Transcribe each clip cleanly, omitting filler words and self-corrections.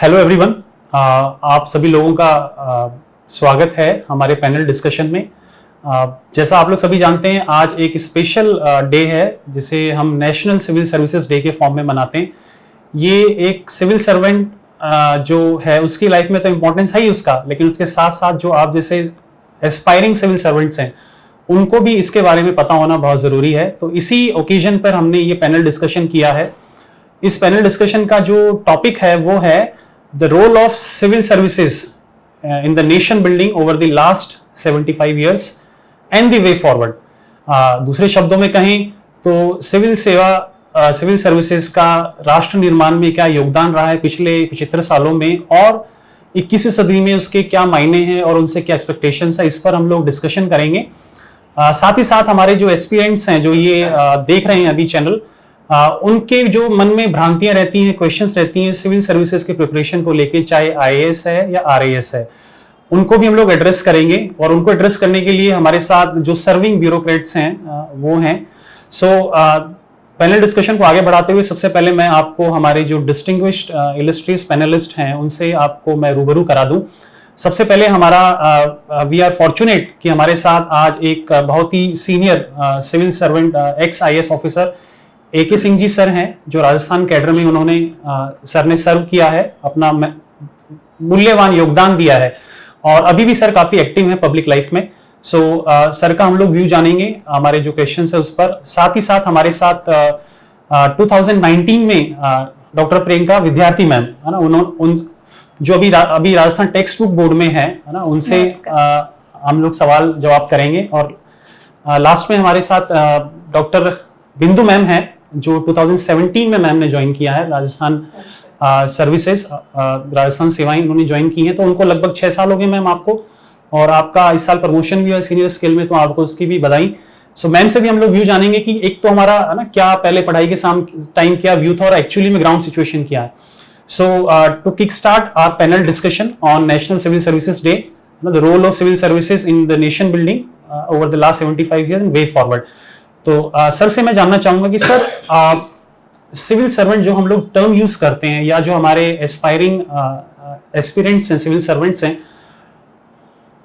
Hello everyone, आप सभी लोगों का स्वागत है हमारे पैनल डिस्कशन में। जैसा आप लोग सभी जानते हैं, आज एक स्पेशल डे है जिसे हम नेशनल सिविल सर्विसेज डे के फॉर्म में मनाते हैं। ये एक सिविल सर्वेंट जो है उसकी लाइफ में तो इम्पोर्टेंस है ही उसका, लेकिन उसके साथ साथ जो आप जैसे एस्पायरिंग सिविल सर्वेंट्स हैं उनको भी इसके बारे में पता होना बहुत ज़रूरी है। तो इसी ओकेजन पर हमने ये पैनल डिस्कशन किया है। इस पैनल डिस्कशन का जो टॉपिक है वो है the role of civil services in the nation building over the last 75 years and the way forward. दूसरे शब्दों में कहें तो सिविल सर्विसेज का राष्ट्र निर्माण में क्या योगदान रहा है पिछले 75 सालों में, और 21वीं सदी में उसके क्या मायने हैं और उनसे क्या एक्सपेक्टेशंस है, इस पर हम लोग डिस्कशन करेंगे। साथ ही साथ हमारे जो एस्पिरेंट्स हैं जो ये देख रहे हैं अभी चैनल, उनके जो मन में भ्रांतियां रहती हैं, क्वेश्चंस रहती हैं सिविल सर्विसेज के प्रिपरेशन को लेके, चाहे आईएएस है या आरएएस है, उनको भी हम लोग एड्रेस करेंगे। और उनको एड्रेस करने के लिए हमारे साथ जो सर्विंग ब्यूरोक्रेट्स हैं वो हैं। सो पैनल डिस्कशन को आगे बढ़ाते हुए सबसे पहले मैं आपको हमारे जो डिस्टिंग्विश्ड इलस्ट्रियस पैनलिस्ट हैं उनसे आपको मैं रूबरू करा दूं। सबसे पहले हमारा वी आर फॉर्चुनेट कि हमारे साथ आज एक बहुत ही senior civil servant ex IAS officer AK Singh ji sir हैं, जो राजस्थान कैडर में उन्होंने सर ने सर्व किया है, अपना मूल्यवान योगदान दिया है और अभी भी सर काफी एक्टिव हैं पब्लिक लाइफ में। सो सर का हम लोग व्यू जानेंगे, हमारे जो क्वेश्चन है उस पर। साथ ही साथ हमारे साथ 2019 में डॉक्टर प्रियंका विद्यार्थी मैम है ना, जो अभी राजस्थान टेक्स्ट बुक बोर्ड में है ना, उनसे हम लोग सवाल जवाब करेंगे। और लास्ट में हमारे साथ डॉक्टर बिंदु मैम है, जो 2017 में मैम ने ज्वाइन किया है राजस्थान सर्विसेज, राजस्थान सेवाएं उन्होंने ज्वाइन की हैं। तो उनको लगभग 6 साल हो गए मैम आपको, और आपका इस साल प्रमोशन भी हुआ सीनियर स्केल में, तो आपको उसकी भी बधाई। सो मैम से भी हम लोग व्यू जानेंगे कि एक तो हमारा है ना क्या पहले पढ़ाई के टाइम क्या व्यू था और एक्चुअली में ग्राउंड सिचुएशन क्या है। So to kick start our panel discussion on national civil services day, the role of civil services in the nation building over the last 75 years and way forward. तो sir से मैं जानना चाहूंगा कि sir civil servant जो हम लोग term use करते हैं, या जो हमारे एस्पिरेंट्स हैं, सिविल सर्वेंट्स हैं,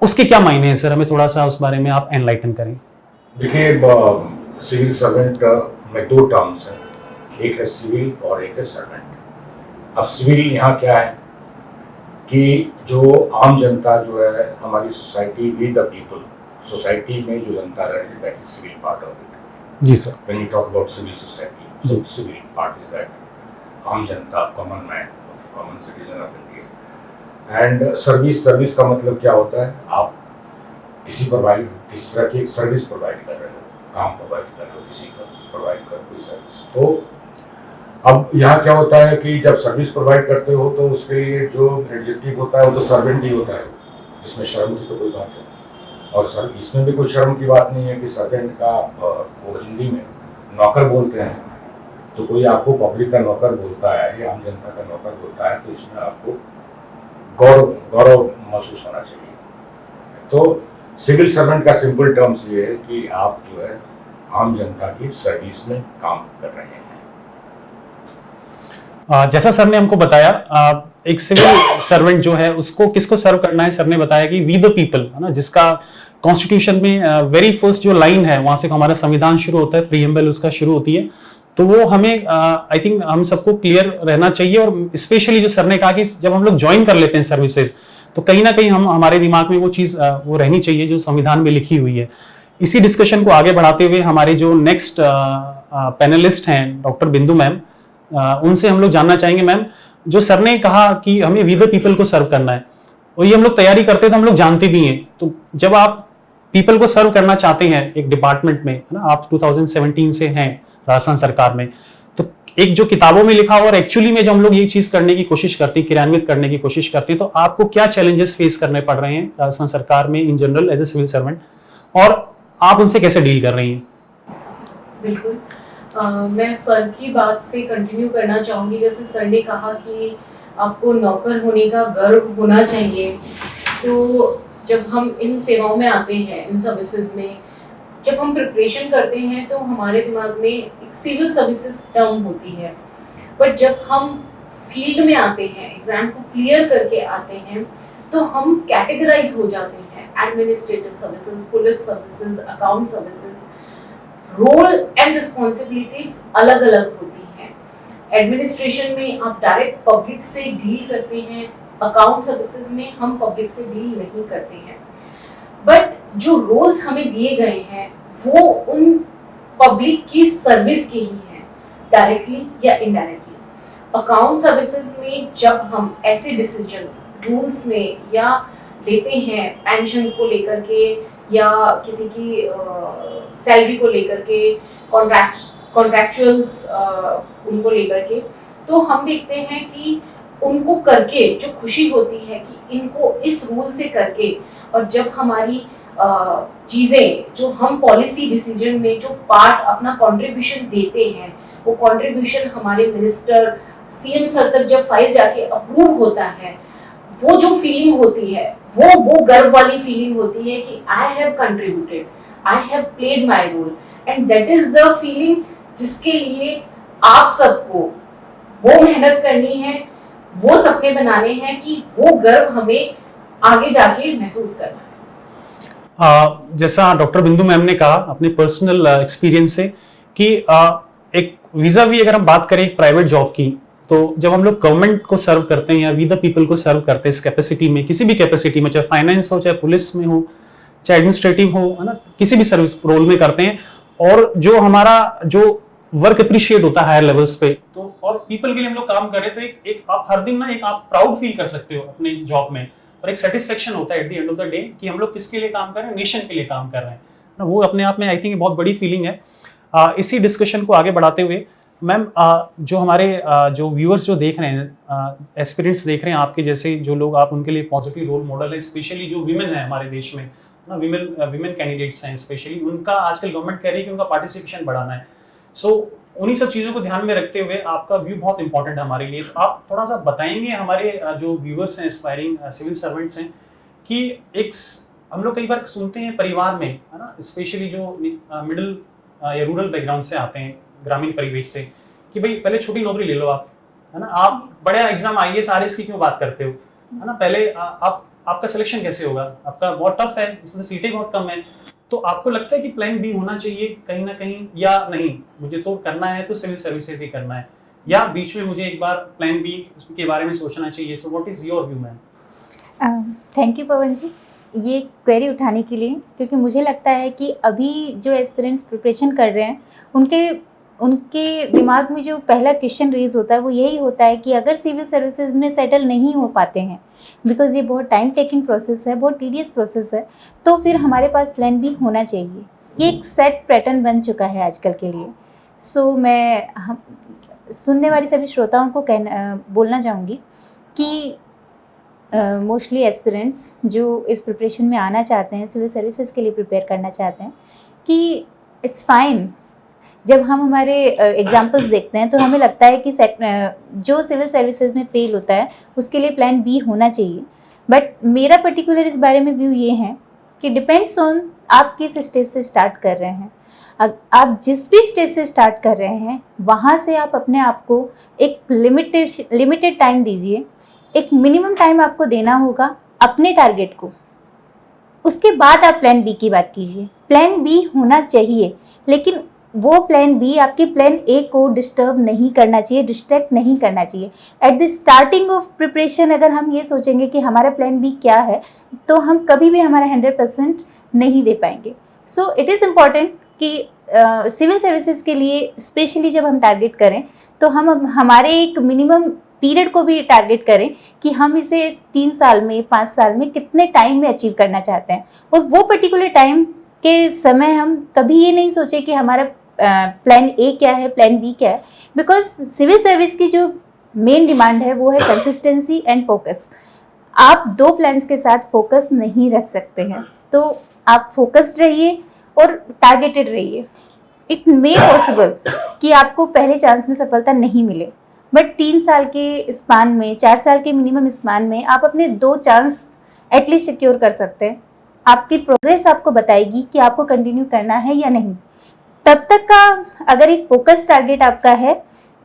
उसके क्या मायने हैं सर, हमें थोड़ा सा उस बारे में आप एनलाइटन करें। देखिए, सिविल सर्वेंट में 2 टर्म्स हैं, एक है सिविल और एक है सर्वेंट। अब सिविल यहाँ क्या है कि जो आम जनता जो है, हमारी society, we the people, society में जो जनता रहती है, that is civil part of it. जी sir. When you talk about civil society, so civil part is that आम जनता, common man, common citizen of India. And service का मतलब क्या होता है? आप किसी तरह की एक सर्विस प्रोवाइड कर रहे हो, काम प्रोवाइड कर रहे हो, किसी को प्रोवाइड कर कोई सर्विस। तो अब यहाँ क्या होता है कि जब सर्विस प्रोवाइड करते हो तो उसके लिए जो एडजेक्टिव होता है वो तो सर्वेंट ही होता है, इसमें शर्म की तो कोई बात है। और सर इसमें भी कोई शर्म की बात नहीं है कि सर्वेंट का वो हिंदी में नौकर बोलते हैं, तो कोई आपको पब्लिक का नौकर बोलता है या आम जनता का नौकर बोलता है, तो इसमें आपको गौरव महसूस होना चाहिए। तो सिविल सर्वेंट का सिंपल टर्म्स ये है कि आप जो है आम जनता की सर्विस में काम कर रहे हैं। जैसा सर ने हमको बताया, एक सिविल सर्वेंट जो है उसको किसको सर्व करना है, सर ने बताया कि वी द पीपल है ना, जिसका कॉन्स्टिट्यूशन में वेरी फर्स्ट जो लाइन है वहां से हमारा संविधान शुरू होता है, प्रीएम्बल उसका शुरू होती है। तो वो हमें आई थिंक हम सबको क्लियर रहना चाहिए। और स्पेशली जो सर ने कहा कि जब हम लोग ज्वाइन कर लेते हैं सर्विसेज, तो कहीं ना कहीं हमारे दिमाग में वो चीज वो रहनी चाहिए जो संविधान में लिखी हुई है। इसी डिस्कशन को आगे बढ़ाते हुए हमारे जो नेक्स्ट पैनलिस्ट हैं डॉक्टर बिंदु मैम, उनसे हम लोग जानना चाहेंगे। मैम, जो सर ने कहा कि हमें वी द पीपल को सर्व करना है, और ये हम लोग तैयारी करते हैं तो हम लोग जानते भी हैं, तो जब आप पीपल को सर्व करना चाहते हैं एक डिपार्टमेंट में, है ना, आप 2017 से हैं राजस्थान सरकार में, तो एक जो किताबों में लिखा और एक्चुअली में जब हम लोग ये चीज करने की कोशिश करते हैं, क्रियान्वित करने की कोशिश करते हैं, तो आपको क्या चैलेंजेस फेस करने पड़ रहे हैं राजस्थान सरकार में in general as a civil servant, और आप उनसे कैसे डील कर रही हैं? बिल्कुल, मैं सर की बात से कंटिन्यू करना चाहूँगी। जैसे सर ने कहा कि आपको नौकर होने का गर्व होना चाहिए, तो जब हम इन सेवाओं में आते हैं, इन सर्विसेज में जब हम प्रिपरेशन करते हैं, तो हमारे दिमाग में एक सिविल सर्विसेज टर्म होती है, बट जब हम फील्ड में आते हैं, एग्जाम को क्लियर करके आते हैं, तो हम कैटेगराइज हो जाते हैं, administrative services, police services, account services, role and responsibilities अलग अलग होती हैं। एडमिनिस्ट्रेशन में आप डायरेक्ट पब्लिक से डील करते हैं, अकाउंट सर्विसेज में हम पब्लिक से डील नहीं करते हैं, बट जो रोल्स हमें दिए गए हैं वो उन पब्लिक की सर्विस के ही हैं, डायरेक्टली या इनडायरेक्टली। अकाउंट सर्विसेज में जब हम ऐसे डिसीजंस रूल्स में या लेते हैं, पेंशन्स को लेकर के या किसी की सैलरी को लेकर के, कॉन्ट्रैक्चुअल्स उनको लेकर के, तो हम देखते हैं कि उनको करके जो खुशी होती है कि इनको इस रूल से करके, और जब हमारी चीज़ें जो हम पॉलिसी डिसीजन में जो पार्ट अपना कंट्रीब्यूशन देते हैं, वो कंट्रीब्यूशन हमारे मिनिस्टर सीएम सर तक जब फाइल जाके अप्रूव होता है, वो जो फीलिंग होती है वो गर्व वाली फीलिंग होती है कि I have contributed, I have played my role, and that is the feeling जिसके लिए आप सबको वो मेहनत करनी है, वो सपने बनाने हैं कि वो गर्व हमें आगे जाके महसूस करना है। जैसा डॉक्टर बिंदु मैम ने कहा अपने पर्सनल एक्सपीरियंस से कि एक वीजा भी अगर हम बात करें एक प्राइवेट जॉब की, तो जब हम लोग गवर्नमेंट को सर्व करते हैं या वी द पीपल को सर्व करते हैं इस कैपेसिटी में, किसी भी कैपेसिटी में, चाहे फाइनेंस हो, चाहे पुलिस में हो, चाहे एडमिनिस्ट्रेटिव हो, है ना, किसी भी सर्विस रोल में करते हैं, और जो हमारा जो वर्क अप्रिशिएट होता है हायर लेवल्स पे, तो और पीपल के लिए हम लोग काम कर रहे हैं, तो एक आप हर दिन ना एक आप प्राउड फील कर सकते हो अपने जॉब में, और एक सेटिस्फेक्शन होता है at the end of the day कि हम लोग किसके लिए काम कर रहे हैं, नेशन के लिए काम कर रहे हैं ना। वो अपने आप में आई थिंक बहुत बड़ी फीलिंग है। इसी डिस्कशन को आगे बढ़ाते हुए मैम, जो हमारे जो व्यूअर्स जो देख रहे हैं, एस्पिरेंट्स देख रहे हैं आपके जैसे जो लोग, आप उनके लिए पॉजिटिव रोल मॉडल है, स्पेशली जो विमेन है हमारे देश में ना, विमेन कैंडिडेट्स हैं स्पेशली, उनका आजकल गवर्नमेंट कह रही है कि उनका पार्टिसिपेशन बढ़ाना है। सो उन्हीं सब चीज़ों को ध्यान में रखते हुए आपका व्यू बहुत इंपॉर्टेंट है हमारे लिए, तो आप थोड़ा सा बताएंगे हमारे जो व्यूअर्स हैं, एस्पायरिंग सिविल सर्वेंट्स हैं, कि एक हम लोग कई बार सुनते हैं परिवार में, है ना, स्पेशली जो मिडिल या रूरल बैकग्राउंड से आते हैं, ग्रामीण परिवेश से, कि भाई पहले छोटी नौकरी ले लो आप, है ना, आप बड़े एग्जाम आईएएस आरएएस की क्यों बात करते हो, है ना, पहले आपका सिलेक्शन कैसे होगा, आपका बहुत टफ है, इसमें सीटें बहुत कम है, तो आपको लगता है कि प्लान बी होना चाहिए कहीं ना कहीं, या नहीं मुझे तो करना है तो सिविल सर्विसेज ही करना है, या बीच में मुझे एक बार प्लान बी के बारे में सोचना चाहिए? So what is your view ma'am? Thank you Pawan ji ये क्वेरी उठाने के लिए, क्योंकि मुझे लगता है कि अभी जो एस्पिरेंट्स प्रिपरेशन कर रहे हैं उनके दिमाग में जो पहला क्वेश्चन रेज होता है वो यही होता है कि अगर सिविल सर्विसेज में सेटल नहीं हो पाते हैं, बिकॉज ये बहुत टाइम टेकिंग प्रोसेस है, बहुत टीडियस प्रोसेस है, तो फिर हमारे पास प्लान बी होना चाहिए। ये एक सेट पैटर्न बन चुका है आजकल के लिए। सो मैं सुनने वाले सभी श्रोताओं को बोलना चाहूँगी कि मोस्टली एस्पिरेंट्स जो इस प्रिपरेशन में आना चाहते हैं, सिविल सर्विसेज के लिए प्रिपेयर करना चाहते हैं, कि इट्स फाइन। जब हम हमारे एग्जाम्पल्स देखते हैं तो हमें लगता है कि जो सिविल सर्विसेज में फेल होता है उसके लिए प्लान बी होना चाहिए, बट मेरा पर्टिकुलर इस बारे में व्यू ये है कि डिपेंड्स ऑन आप किस स्टेज से स्टार्ट कर रहे हैं। आप जिस भी स्टेज से स्टार्ट कर रहे हैं वहाँ से आप अपने आप को एक लिमिटेड टाइम दीजिए, एक मिनिमम टाइम आपको देना होगा अपने टारगेट को, उसके बाद आप प्लान बी की बात कीजिए। प्लान बी होना चाहिए, लेकिन वो प्लान बी आपके प्लान ए को डिस्टर्ब नहीं करना चाहिए, डिस्ट्रैक्ट नहीं करना चाहिए। At the starting of preparation अगर हम ये सोचेंगे कि हमारा प्लान बी क्या है, तो हम कभी भी हमारा 100% नहीं दे पाएंगे। सो इट इज़ इम्पॉर्टेंट कि सिविल सर्विसेज के लिए स्पेशली जब हम टारगेट करें तो हम हमारे एक मिनिमम पीरियड को भी टारगेट करें कि हम इसे 3 साल में, 5 साल में कितने टाइम में अचीव करना चाहते हैं, और वो पर्टिकुलर टाइम के समय हम कभी ये नहीं सोचे कि हमारा प्लान ए क्या है, प्लान बी क्या है, बिकॉज सिविल सर्विस की जो मेन डिमांड है वो है कंसिस्टेंसी एंड फोकस। आप 2 प्लान्स के साथ फोकस नहीं रख सकते हैं, तो आप फोकस्ड रहिए और टारगेटेड रहिए। इट मे पॉसिबल कि आपको पहले चांस में सफलता नहीं मिले, बट 3 साल के स्पान में, 4 साल के मिनिमम स्पान में आप अपने 2 चांस एटलीस्ट सिक्योर कर सकते हैं। आपकी प्रोग्रेस आपको बताएगी कि आपको कंटिन्यू करना है या नहीं। तब तक का अगर एक फोकस टारगेट आपका है,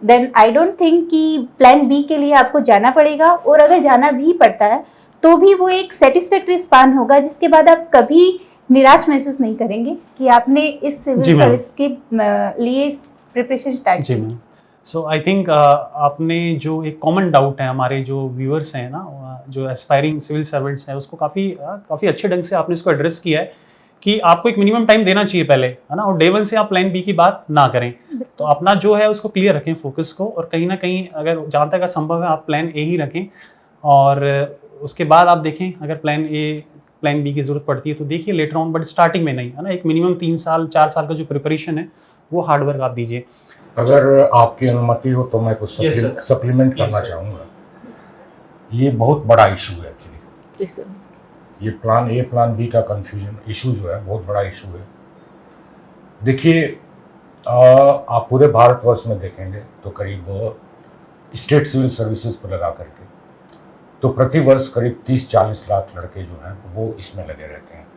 देन आई डोंट थिंक कि प्लान बी के लिए आपको जाना पड़ेगा, और अगर जाना भी पड़ता है तो भी वो एक सेटिस्फैक्ट्री स्पान होगा जिसके बाद आप कभी निराश महसूस नहीं करेंगे कि आपने इस जी सिविल मैम। सर्विस के लिए प्रिपरेशन स्टार्ट जी की। मैम। सो आई थिंक आपने जो एक कॉमन डाउट है हमारे जो व्यूअर्स हैं ना, जो एस्पायरिंग सिविल सर्वेंट्स हैं, उसको काफ़ी अच्छे ढंग से आपने इसको एड्रेस किया है कि आपको एक मिनिमम टाइम देना चाहिए पहले, है ना, और डे वन से आप प्लान बी की बात ना करें। तो अपना जो है उसको क्लियर रखें फोकस को, और कहीं ना कहीं अगर जहाँ तक संभव है आप प्लान ए ही रखें, और उसके बाद आप देखें अगर प्लान बी की ज़रूरत पड़ती है तो देखिए लेटर ऑन, बट स्टार्टिंग में नहीं, है ना। एक मिनिमम 3 साल 4 साल का जो प्रिपरेशन है वो हार्डवर्क आप दीजिए। अगर आपकी अनुमति हो तो मैं कुछ Yes, sir. सप्लीमेंट Yes, करना sir. चाहूँगा। ये बहुत बड़ा इशू है एक्चुअली, जी सर। ये प्लान ए प्लान बी का कंफ्यूजन इशू जो है बहुत बड़ा इशू है। देखिए, आप पूरे भारतवर्ष में देखेंगे तो करीब स्टेट सिविल सर्विसेज को लगा करके तो प्रति वर्ष करीब 30-40 लाख लड़के जो हैं वो इसमें लगे रहते हैं।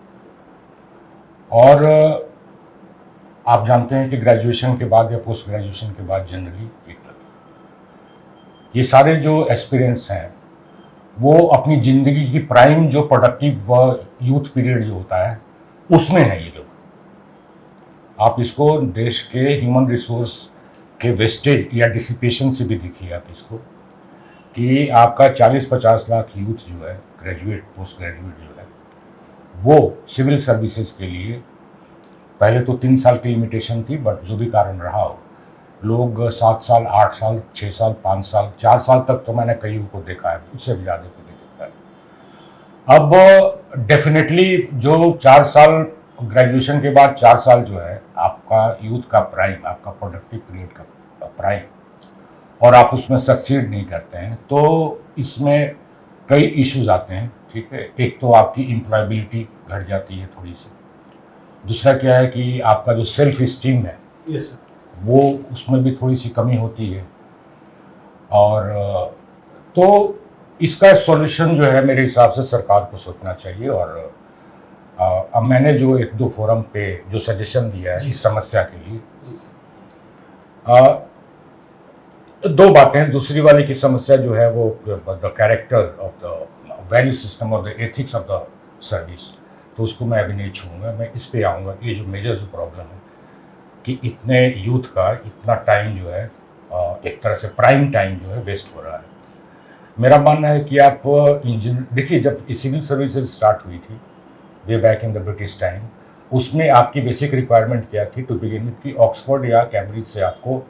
और आप जानते हैं कि ग्रेजुएशन के बाद या पोस्ट ग्रेजुएशन के बाद जनरली ये सारे जो एस्पिरेंट्स हैं वो अपनी ज़िंदगी की प्राइम जो प्रोडक्टिव यूथ पीरियड जो होता है उसमें है ये लोग। आप इसको देश के ह्यूमन रिसोर्स के वेस्टेज या डिसिपेशन से भी देखिए आप इसको, कि आपका 40-50 लाख यूथ जो है ग्रेजुएट पोस्ट ग्रेजुएट जो है वो सिविल सर्विसेज के लिए पहले तो 3 साल की लिमिटेशन थी, बट जो भी कारण रहा हो लोग 7 साल 8 साल 6 साल 5 साल 4 साल तक तो मैंने कई को देखा है, उससे भी ज़्यादा को भी देखा है। अब डेफिनेटली जो 4 साल ग्रेजुएशन के बाद 4 साल जो है आपका यूथ का प्राइम, आपका प्रोडक्टिव पीरियड का प्राइम, और आप उसमें सक्सीड नहीं करते हैं तो इसमें कई इश्यूज आते हैं। ठीक है, एक तो आपकी एम्प्लॉयबिलिटी घट जाती है थोड़ी सी, दूसरा क्या है कि आपका जो सेल्फ इस्टीम है यस सर। वो उसमें भी थोड़ी सी कमी होती है। और तो इसका सॉल्यूशन जो है मेरे हिसाब से सरकार को सोचना चाहिए। और अब मैंने जो 1-2 फोरम पे जो सजेशन दिया है जी इस समस्या के लिए, जी सर। 2 बातें। दूसरी वाली की समस्या जो है वो the character of the value system और the ethics of the service, तो उसको मैं अभी नहीं छूँगा, मैं इस पे आऊँगा। ये जो मेजर जो प्रॉब्लम है कि इतने यूथ का इतना टाइम जो है एक तरह से प्राइम टाइम जो है वेस्ट हो रहा है। मेरा मानना है कि आप इंजीनियर देखिए, जब सिविल सर्विसेज स्टार्ट हुई थी way back in the British time, उसमें आपकी बेसिक रिक्वायरमेंट क्या थी टू बिगिन विथ कि ऑक्सफोर्ड या कैम्ब्रिज से आपको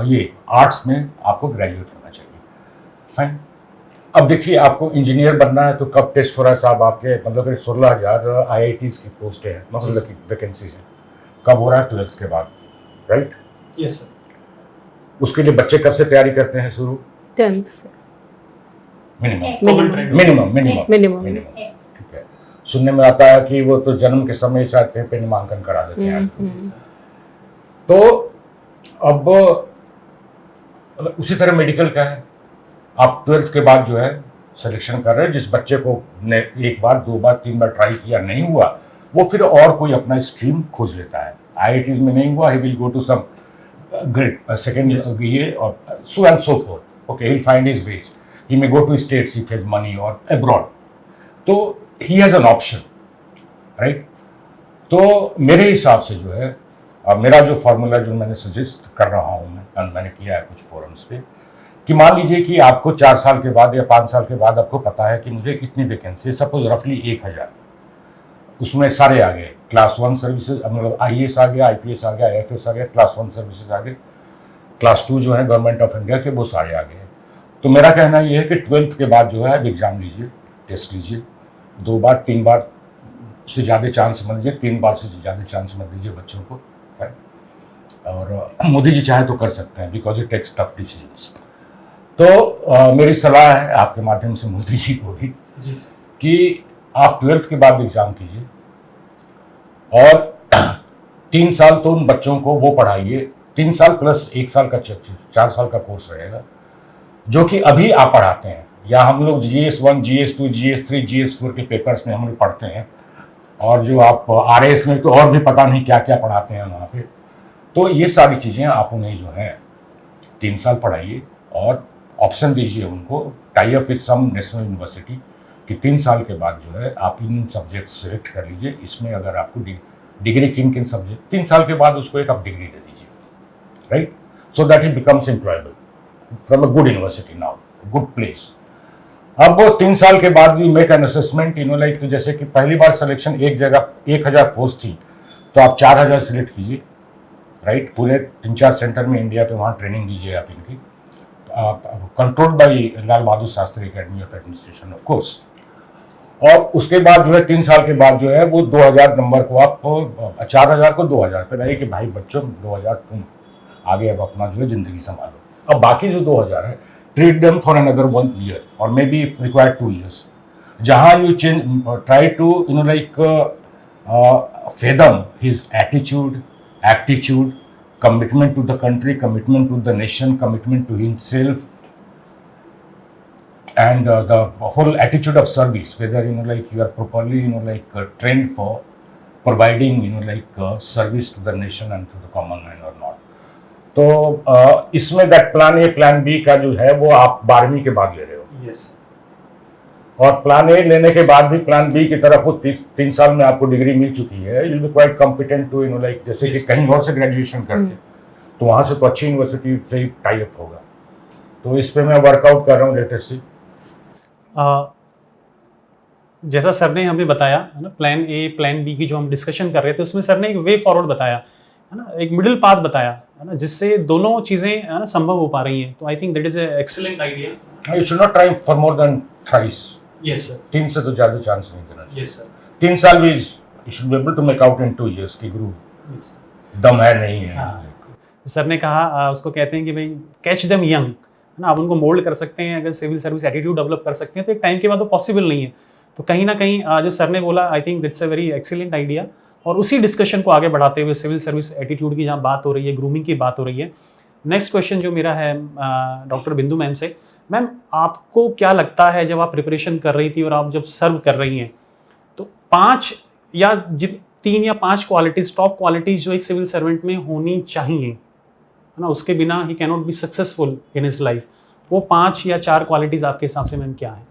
ये आर्ट्स में आपको ग्रेजुएट होना चाहिए। फाइन। अब देखिए, आपको इंजीनियर बनना है तो कब टेस्ट हो रहा है साहब आपके, मतलब 16,000 IITs की पोस्टें हैं, मतलब की वैकेंसीज हैं, कब हो रहा है 12th के बाद, राइट? Yes sir. उसके लिए बच्चे कब से तैयारी करते हैं शुरू? 10th से मिनिमम। ठीक है, सुनने में आता है कि वो तो जन्म के समय शायद कहीं पे नामांकन करा देते हैं। तो अब उसी तरह मेडिकल का है, आप 12th के बाद जो है सिलेक्शन कर रहे हैं। जिस बच्चे को ने 1 बार 2 बार 3 बार ट्राई किया नहीं हुआ, वो फिर और कोई अपना स्ट्रीम खोज लेता है। IITs में नहीं हुआ, he will go to some grade second ये और so and so forth. Okay, he'll find his ways. He may go to states if he has money or abroad. तो he has an option, right? तो मेरे हिसाब से जो है मेरा जो फार्मूला जो मैंने सजेस्ट कर रहा हूँ मैं, मैंने किया है कुछ फोरम्स पे, कि मान लीजिए कि आपको 4 साल के बाद या 5 साल के बाद आपको पता है कि मुझे इतनी वैकेंसी, सपोज रफली 1000, उसमें सारे आ गए, क्लास 1 सर्विसेज, मतलब IAS आ गया, IPS आ गया, IFS आ गया, क्लास 1 सर्विसेज आ गए, क्लास 2 जो है गवर्नमेंट ऑफ इंडिया के, वो सारे आ गए। तो मेरा कहना ये है कि 12th के बाद जो है एग्ज़ाम लीजिए, टेस्ट लीजिए, 2 बार 3 बार से ज़्यादा चांस मत दीजिए, 3 बार से ज़्यादा चांस मत दीजिए बच्चों को। और मोदी जी चाहे तो कर सकते हैं, because it takes tough decisions. तो मेरी सलाह है आपके माध्यम से मोदी जी को भी कि आप 12th के बाद एग्ज़ाम कीजिए और 3 साल तो उन बच्चों को वो पढ़ाइए, 3 साल प्लस 1 साल का 4 साल का कोर्स रहेगा, जो कि अभी आप पढ़ाते हैं, या हम लोग GS1, GS2, GS3, GS4 के पेपर्स में हम लोग पढ़ते हैं, और जो आप RAS में तो और भी पता नहीं क्या क्या पढ़ाते हैं वहाँ पे। तो ये सारी चीज़ें आप उन्हें जो है 3 साल पढ़ाइए और ऑप्शन दीजिए उनको, tie up with some national university कि 3 साल के बाद जो है आप इन सब्जेक्ट सेलेक्ट कर लीजिए, इसमें अगर आपको डिग्री किन सब्जेक्ट, 3 साल के बाद उसको एक आप डिग्री दे दीजिए, right, so that he becomes employable from a good university now, good place. अब 3 साल के बाद we make an assessment, like, तो जैसे कि पहली बार सिलेक्शन एक जगह 1000 पोस्ट थी तो आप 4000 सिलेक्ट कीजिए, राइट, पूरे 3-4 सेंटर में इंडिया पे, वहाँ ट्रेनिंग दीजिए आप इनकी, controlled by Lal Bahadur Shastri academy of administration of course. और उसके बाद जो है 3 साल के बाद जो है वो 2000 नंबर को आप 4000 को 2000 पे लाइए कि भाई बच्चों 2000 तुम आगे अब अपना जो है ज़िंदगी संभालो। अब बाकी जो 2000 है, treat them for another 1 year और मे बी रिक्वायर्ड 2 years, जहाँ you try to like fathom his attitude, aptitude, commitment to the country, commitment to the nation, commitment to himself, and the whole attitude of service, whether like you are properly trained for providing service to the nation and to the common man or not. तो इसमें that plan A plan B का जो है वो आप 12वीं के बाद ले रहे हो, यस, और प्लान ए लेने के बाद भी प्लान बी की तरफ वो 3 साल में आपको डिग्री मिल चुकी है, you will be quite competent to like, जैसे कि कहीं और से ग्रेजुएशन करके तो वहाँ से तो अच्छी यूनिवर्सिटी से ही टाई अप होगा। तो इस पे मैं वर्कआउट कर रहा हूँ लेटेस्ट से। जैसा सर ने हमें बताया है ना, प्लान ए प्लान बी की जो हम डिस्कशन कर रहे थे उसमें सर ने एक वे फॉरवर्ड बताया है ना, एक मिडिल पाथ बताया है ना, जिससे दोनों चीज़ें है ना संभव हो पा रही हैं। तो I think that is a excellent idea. You should not try for more than thrice. Yes sir. 3 से तो ज़्यादा चांस नहीं देना चाहिए। Yes sir. 3 साल भी you should be able to make out in 2 years की गुरु दम है नहीं है। सर ने कहा उसको कहते हैं कि भाई कैच देम यंग, है ना, आप उनको मोल्ड कर सकते हैं, अगर सिविल सर्विस एटीट्यूड डेवलप कर सकते हैं तो एक टाइम के बाद वो पॉसिबल नहीं है। तो कहीं ना कहीं जो सर ने बोला, I think that's a very excellent idea. और उसी डिस्कशन को आगे बढ़ाते हुए सिविल सर्विस एटीट्यूड की जहाँ बात हो रही है, ग्रूमिंग की बात हो रही है, नेक्स्ट क्वेश्चन जो मेरा है डॉक्टर बिंदु मैम से, मैम आपको क्या लगता है जब आप प्रिपरेशन कर रही थी और आप जब सर्व कर रही हैं तो 5 या 3 या 5 क्वालिटीज, टॉप क्वालिटीज जो एक सिविल सर्वेंट में होनी चाहिए, है ना, उसके बिना he can not be successful in his life, वो 5 या 4 क्वालिटीज आपके हिसाब से मैम क्या है?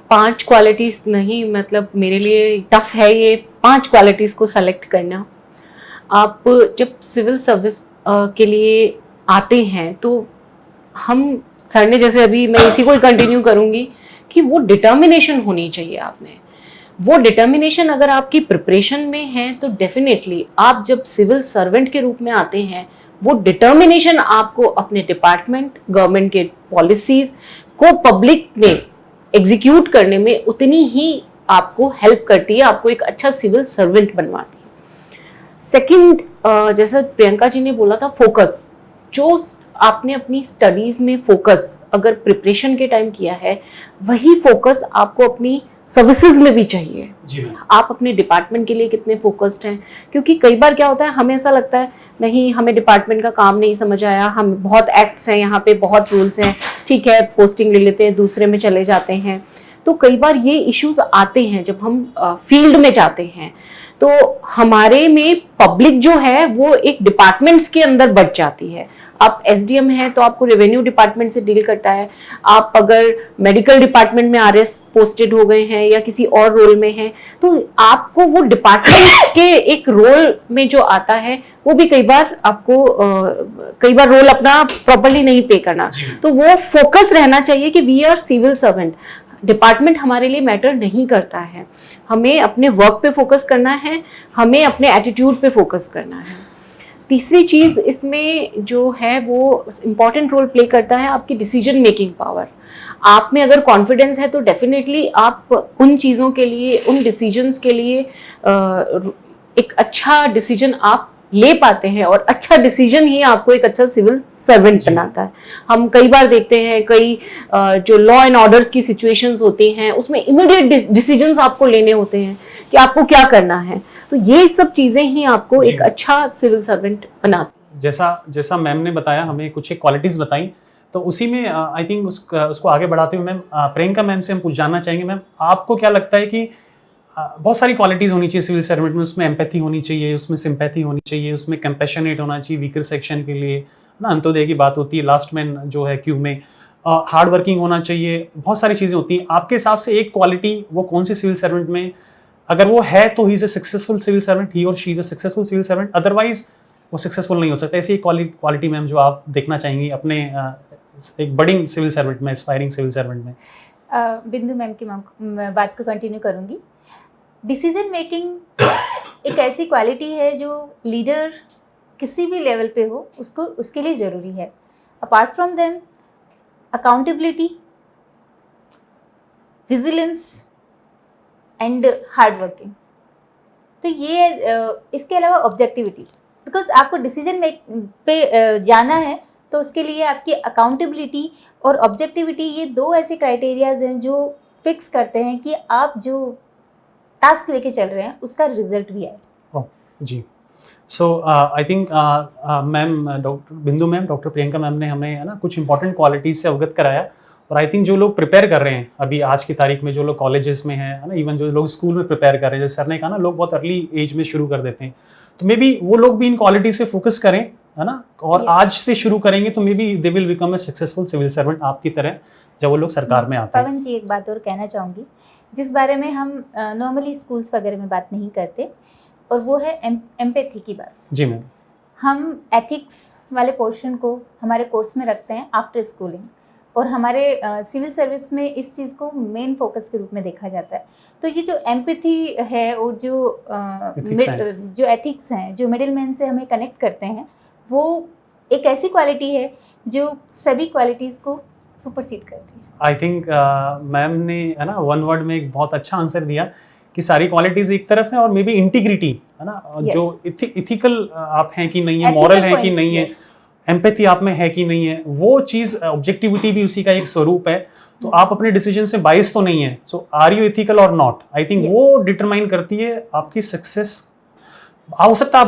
5 क्वालिटीज़ नहीं, मतलब मेरे लिए टफ है ये 5 क्वालिटीज़ को सेलेक्ट करना। आप जब सिविल सर्विस के लिए आते हैं तो हम, सर ने जैसे, अभी मैं इसी को ही कंटिन्यू करूँगी कि वो डिटर्मिनेशन होनी चाहिए आप में। वो डिटर्मिनेशन अगर आपकी प्रिपरेशन में है तो डेफिनेटली आप जब सिविल सर्वेंट के रूप में आते हैं, वो डिटर्मिनेशन आपको अपने डिपार्टमेंट, गवर्नमेंट के पॉलिसीज़ को पब्लिक में एग्जीक्यूट करने में उतनी ही आपको हेल्प करती है, आपको एक अच्छा सिविल सर्वेंट बनवाती है। सेकंड, जैसा प्रियंका जी ने बोला था, फोकस, जो आपने अपनी स्टडीज़ में फोकस अगर प्रिपरेशन के टाइम किया है, वही फोकस आपको अपनी सर्विसेज में भी चाहिए। जी मैम। आप अपने डिपार्टमेंट के लिए कितने फोकस्ड हैं, क्योंकि कई बार क्या होता है, हमें ऐसा लगता है नहीं, हमें डिपार्टमेंट का काम नहीं समझ आया, हम बहुत एक्ट्स हैं यहाँ पे, बहुत रूल्स हैं, ठीक है पोस्टिंग ले लेते हैं, दूसरे में चले जाते हैं। तो कई बार ये इश्यूज आते हैं जब हम फील्ड में जाते हैं, तो हमारे में पब्लिक जो है वो एक डिपार्टमेंट्स के अंदर बढ़ जाती है। आप एसडीएम हैं तो आपको रेवेन्यू डिपार्टमेंट से डील करता है, आप अगर मेडिकल डिपार्टमेंट में आरएस पोस्टेड हो गए हैं या किसी और रोल में हैं, तो आपको वो डिपार्टमेंट के एक रोल में जो आता है वो भी कई बार आपको कई बार रोल अपना प्रॉपर्ली नहीं पे करना। तो वो फोकस रहना चाहिए कि we are civil servant, department हमारे लिए मैटर नहीं करता है, हमें अपने वर्क पे फोकस करना है, हमें अपने एटीट्यूड पे फोकस करना है। तीसरी चीज़ इसमें जो है वो इम्पॉर्टेंट रोल प्ले करता है आपकी डिसीजन मेकिंग पावर। आप में अगर कॉन्फिडेंस है तो डेफिनेटली आप उन चीज़ों के लिए, उन डिसीजंस के लिए एक अच्छा डिसीजन आप ले पाते हैं, और अच्छा डिसीजन ही आपको एक अच्छा सिविल सर्वेंट बनाता है। हम कई बार देखते हैं कई जो लॉ एंड ऑर्डर्स की सिचुएशंस होती हैं उसमें इमीडिएट डिसीजंस आपको लेने होते हैं कि आपको क्या करना है, तो ये सब चीज़ें ही आपको एक अच्छा सिविल सर्वेंट बनाती हैं। जैसा मैम ने बताया, हमें कुछ एक क्वालिटीज़ बताई, तो उसी में आई थिंक उसको आगे बढ़ाते हुए मैम प्रियंका मैम से हम कुछ जानना चाहेंगे। मैम आपको क्या लगता है कि बहुत सारी क्वालिटीज़ होनी चाहिए सिविल सर्वेंट में, उसमें एम्पैथी होनी चाहिए, उसमें सिंपैथी होनी चाहिए, उसमें कंपैशनेट होना चाहिए वीकर सेक्शन के लिए, ना अंत्योदय की बात होती है, लास्ट मैन जो है क्यू में, हार्ड वर्किंग होना चाहिए, बहुत सारी चीज़ें होती हैं। आपके हिसाब से एक क्वालिटी वो कौन सी सिविल सर्वेंट में अगर वो है तो he is a successful civil servant, he और she is a successful civil servant, otherwise वो सक्सेसफुल नहीं हो सकता। ऐसी एक क्वालिटी मैम जो आप देखना चाहेंगी अपने एक बडिंग सिविल सर्वेंट में, एस्पायरिंग सिविल सर्वेंट में? बिंदु मैम की बात को कंटिन्यू करूंगी। डिसीजन मेकिंग एक ऐसी क्वालिटी है जो लीडर किसी भी लेवल पे हो उसको उसके लिए ज़रूरी है। Apart from them accountability, vigilance and hard working. तो ये इसके अलावा ऑब्जेक्टिविटी, बिकॉज आपको डिसीजन मेक पे जाना है तो उसके लिए आपकी अकाउंटेबिलिटी और ऑब्जेक्टिविटी, ये दो ऐसे क्राइटेरियाज हैं जो फिक्स करते हैं कि आप जो टास्क लेके चल रहे हैं उसका रिजल्ट भी आए। जी, सो आई थिंक मैम, डॉक्टर बिंदु मैम, डॉक्टर प्रियंका मैम ने हमें है ना कुछ इंपॉर्टेंट क्वालिटीज से अवगत कराया। और आई थिंक जो लोग प्रिपेयर कर रहे हैं अभी आज की तारीख में, जो लोग कॉलेजेस में हैं, है ना, इवन जो लोग स्कूल में प्रिपेयर कर रहे हैं, जैसे सर ने कहा ना, लोग बहुत अर्ली एज में शुरू कर देते हैं, तो मे बी वो लोग भी इन क्वालिटीज पे फोकस करें, है ना, और Yes. आज से शुरू करेंगे तो may be they will become a successful civil servant आपकी तरह जब वो लोग सरकार में आते हैं। पवन जी, एक बात और कहना चाहूँगी जिस बारे में हम नॉर्मली स्कूल्स वगैरह में बात नहीं करते, और वो है एम्पैथी की बात। जी मैम। हम एथिक्स वाले पोर्शन को हमारे कोर्स में रखते हैं आफ्टर स्कूलिंग, और हमारे सिविल सर्विस में इस चीज़ को मेन फोकस के रूप में देखा जाता है। तो ये जो एम्पैथी है और जो एथिक्स हैं, जो मिडिल मैन से हमें कनेक्ट करते हैं, वो एक ऐसी क्वालिटी है जो सभी क्वालिटीज़ को सुपरसीड करती है। आई थिंक मैम ने है ना वन वर्ड में एक बहुत अच्छा आंसर दिया कि सारी क्वालिटीज एक तरफ है और मे बी इंटीग्रिटी, है ना, Yes. जो इथिकल आप हैं कि नहीं है, मॉरल है कि नहीं है, एम्पैथी आप में है कि नहीं है, वो चीज़, ऑब्जेक्टिविटी भी उसी का एक स्वरूप है। तो आप अपने डिसीजन से बाइस तो नहीं है, सो आर यू एथिकल और नॉट, आई थिंक Yes. वो डिटरमाइन करती है आपकी सक्सेस। हो सकता है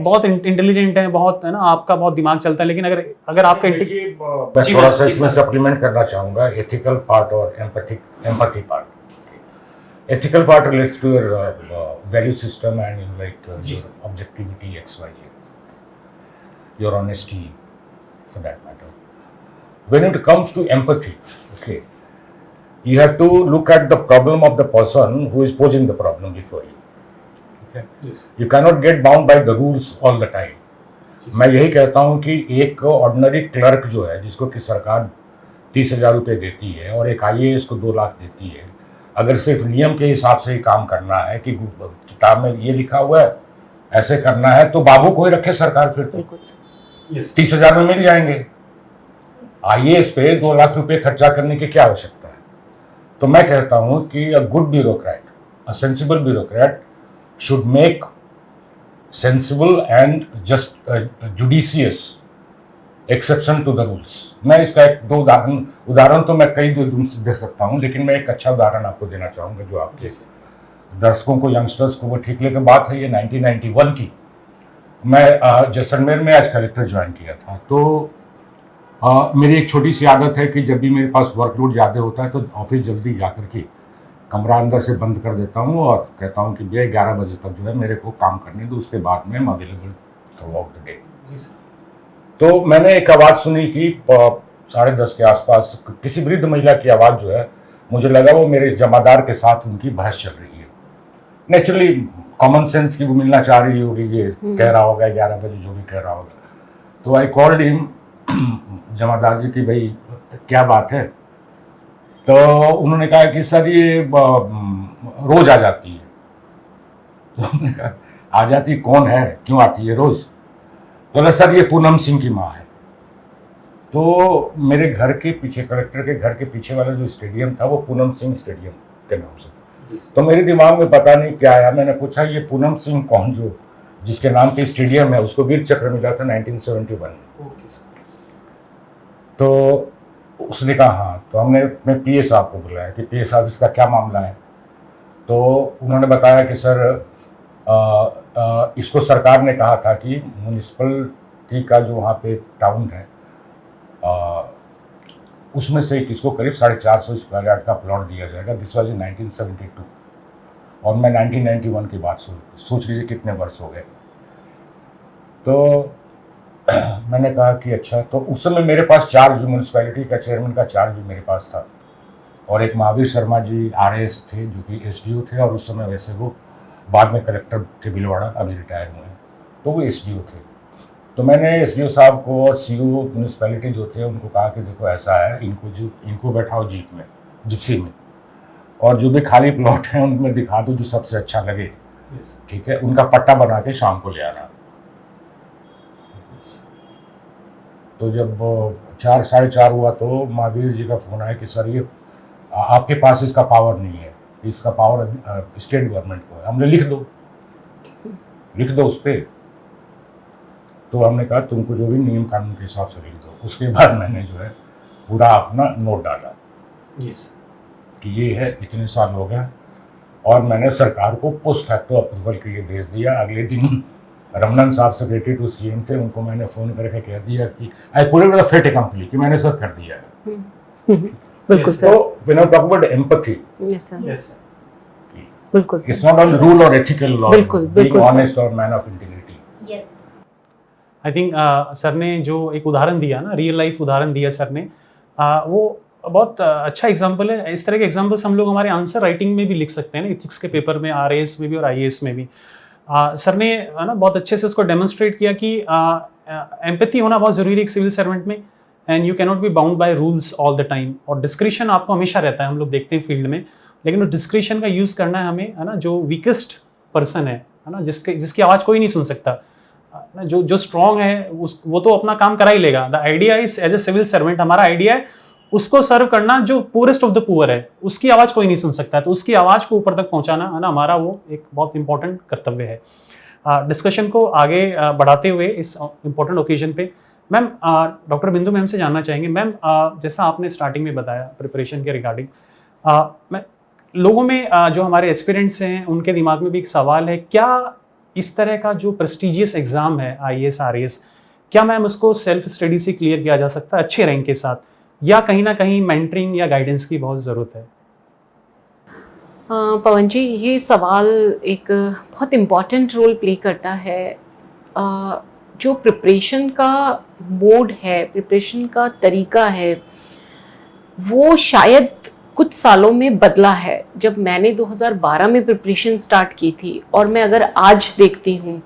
बहुत इंटेलिजेंट है, बहुत, है ना, आपका बहुत दिमाग चलता है, लेकिन अगर आपका मैं जी थोड़ा मैम, सा जी इसमें सर। सप्लीमेंट करना चाहूँगा, एथिकल पार्ट और empathy part. Ethical part relates to your value system and like जी sir. Objectivity, XYZ, your honesty, for that matter. When it comes to empathy, okay, you have to look at the problem of the person who is posing the problem before you. Okay? You cannot get bound by the rules all the time. मैं यही कहता हूँ कि एक ordinary clerk जो है, जिसको कि सरकार 30,000 रुपये देती है और एक IAS को 2 लाख देती है, अगर सिर्फ नियम के हिसाब से ही काम करना है कि किताब में ये लिखा हुआ है ऐसे करना है, तो बाबू कोई रखे सरकार, फिर तो 30,000 में मिल जाएंगे। IAS पे 2 लाख रुपए खर्चा करने की क्या आवश्यकता है? तो मैं कहता हूं कि a good bureaucrat, a sensible bureaucrat should make sensible and just judicious exception to the rules. मैं इसका एक दो उदाहरण तो मैं कई दे सकता हूं, लेकिन मैं एक अच्छा उदाहरण आपको देना चाहूंगा जो आपके दर्शकों को, यंगस्टर्स को वो ठीक लगे। बात है ये 1991 की। मैं जैसलमेर में एज कलेक्टर ज्वाइन किया था। तो मेरी एक छोटी सी आदत है कि जब भी मेरे पास वर्कलोड ज़्यादा होता है तो ऑफिस जल्दी जाकर के कमरा अंदर से बंद कर देता हूँ और कहता हूँ कि भैया 11 बजे तक जो है मेरे को काम करने दो, उसके बाद में available through out the day. तो मैंने एक आवाज़ सुनी कि 10:30 के आसपास किसी वृद्ध महिला की आवाज़ जो है, मुझे लगा वो मेरे जमादार के साथ उनकी बहस चल रही है। नेचुरली कॉमन सेंस की वो मिलना चाह रही होगी, ये कह रहा होगा 11 बजे जो भी कह रहा होगा। तो आई कॉल्ड हिम, जमादार जी की, भाई क्या बात है? तो उन्होंने कहा कि सर ये रोज आ जाती है। तो हमने कहा आ जाती कौन है, क्यों आती है रोज? तो बोला सर ये पूनम सिंह की माँ है। तो मेरे घर के पीछे, कलेक्टर के घर के पीछे वाला जो स्टेडियम था वो पूनम सिंह स्टेडियम के नाम से। तो मेरे दिमाग में पता नहीं क्या आया, मैंने पूछा ये पूनम सिंह कौन, जो जिसके नाम पे स्टेडियम है, उसको वीर चक्र मिला था 1971 में। तो उसने कहा हाँ। तो हमने अपने PA साहब को बुलाया कि PA साहब इसका क्या मामला है? तो उन्होंने बताया कि सर इसको सरकार ने कहा था कि म्यूनिसिपलिटी का जो वहाँ पे टाउन है उसमें से किसको करीब 450 स्क्वायर यार्ड का प्लॉट दिया जाएगा। दिस वाज इन 1972 और मैं 1991 की बात सोच लीजिए कितने वर्ष हो गए। तो मैंने कहा कि अच्छा, तो उस समय मेरे पास चार्ज म्यूनसिपैलिटी का चेयरमैन का चार्ज भी मेरे पास था, और एक महावीर शर्मा जी RAS थे जो कि SDO थे, और उस समय वैसे वो बाद में कलेक्टर थे भीलवाड़ा, अभी रिटायर हुए हैं, तो वो SDO थे। तो मैंने SDO साहब को और CO म्यूनसिपैलिटी जो थे उनको कहा कि देखो ऐसा है, इनको बैठाओ जीप में, जिप्सी में, और जो भी खाली प्लॉट हैं उनमें दिखा दो जो सबसे अच्छा लगे, ठीक है, उनका पट्टा बना के शाम को ले आना। तो जब 4 साढ़े 4 हुआ तो महावीर जी का फ़ोन आया कि सर ये आपके पास इसका पावर नहीं है, इसका पावर स्टेट गवर्नमेंट को है। हमने लिख दो उस पर। तो हमने कहा तुमको जो भी नियम कानून के हिसाब से लिख दो। उसके बाद मैंने जो है पूरा अपना नोट डाला कि ये है, इतने साल हो गए, और मैंने सरकार को पोस्ट फैक्टो अप्रूवल के लिए भेज दिया। अगले दिन रमनन साहब सेक्रेटरी टू CM थे, उनको मैंने फ़ोन करके कह दिया कि I put it with the fate complete, कि मैंने सर कर दिया है। बिल्कुल सर। तो when I talk about empathy, yes sir, बिल्कुल इट्स नॉट ऑन रूल और एथिकल लॉ, बिल्कुल, बीइंग बिल्कुल सर। ऑनेस्ट और man of integrity. Yes. I think sir ने जो एक उदाहरण दिया ना, रियल लाइफ उदाहरण दिया सर ने, वो बहुत अच्छा एग्जाम्पल है। इस तरह के एग्जाम्पल्स हम लोग हमारे आंसर राइटिंग में भी लिख सकते हैं ना, एथिक्स के पेपर में, RAS में भी और IAS में भी। सर ने ना बहुत अच्छे से उसको डेमोन्स्ट्रेट किया कि एम्पैथी होना बहुत ज़रूरी है एक सिविल सर्वेंट में, and you cannot be bound by rules all the time. और डिस्क्रिशन आपको हमेशा रहता है, हम लोग देखते हैं फील्ड में, लेकिन वो डिस्क्रिशन का यूज़ करना है हमें, है ना। जो वीकेस्ट पर्सन है ना, जिसकी आवाज़ कोई नहीं सुन सकता, ना, जो स्ट्रॉन्ग है वो तो अपना काम करा ही लेगा। The idea is as a civil servant, हमारा आइडिया है उसको सर्व करना जो पुअरेस्ट ऑफ द पुअर है, उसकी आवाज़ कोई नहीं सुन सकता, तो उसकी आवाज़ को ऊपर तक पहुंचाना, है ना, हमारा वो एक बहुत इंपॉर्टेंट कर्तव्य है। डिस्कशन को आगे बढ़ाते हुए इस इम्पोर्टेंट ओकेजन पे मैम, डॉक्टर बिंदु मैम से जानना चाहेंगे। मैम, जैसा आपने स्टार्टिंग में बताया प्रिपरेशन के रिगार्डिंग, मैं लोगों में जो हमारे एस्पिरेंट्स हैं उनके दिमाग में भी एक सवाल है, क्या इस तरह का जो प्रेस्टिजियस एग्ज़ाम है IAS RAS, क्या मैम उसको सेल्फ स्टडी से क्लियर किया जा सकता है अच्छे रैंक के साथ, या कहीं ना कहीं मेंटरिंग या गाइडेंस की बहुत ज़रूरत है? पवन जी, ये सवाल एक बहुत इम्पॉर्टेंट रोल प्ले करता है। जो प्रिपरेशन का मोड है, प्रिपरेशन का तरीका है, वो शायद कुछ सालों में बदला है। जब मैंने 2012 में प्रिपरेशन स्टार्ट की थी, और मैं अगर आज देखती हूँ,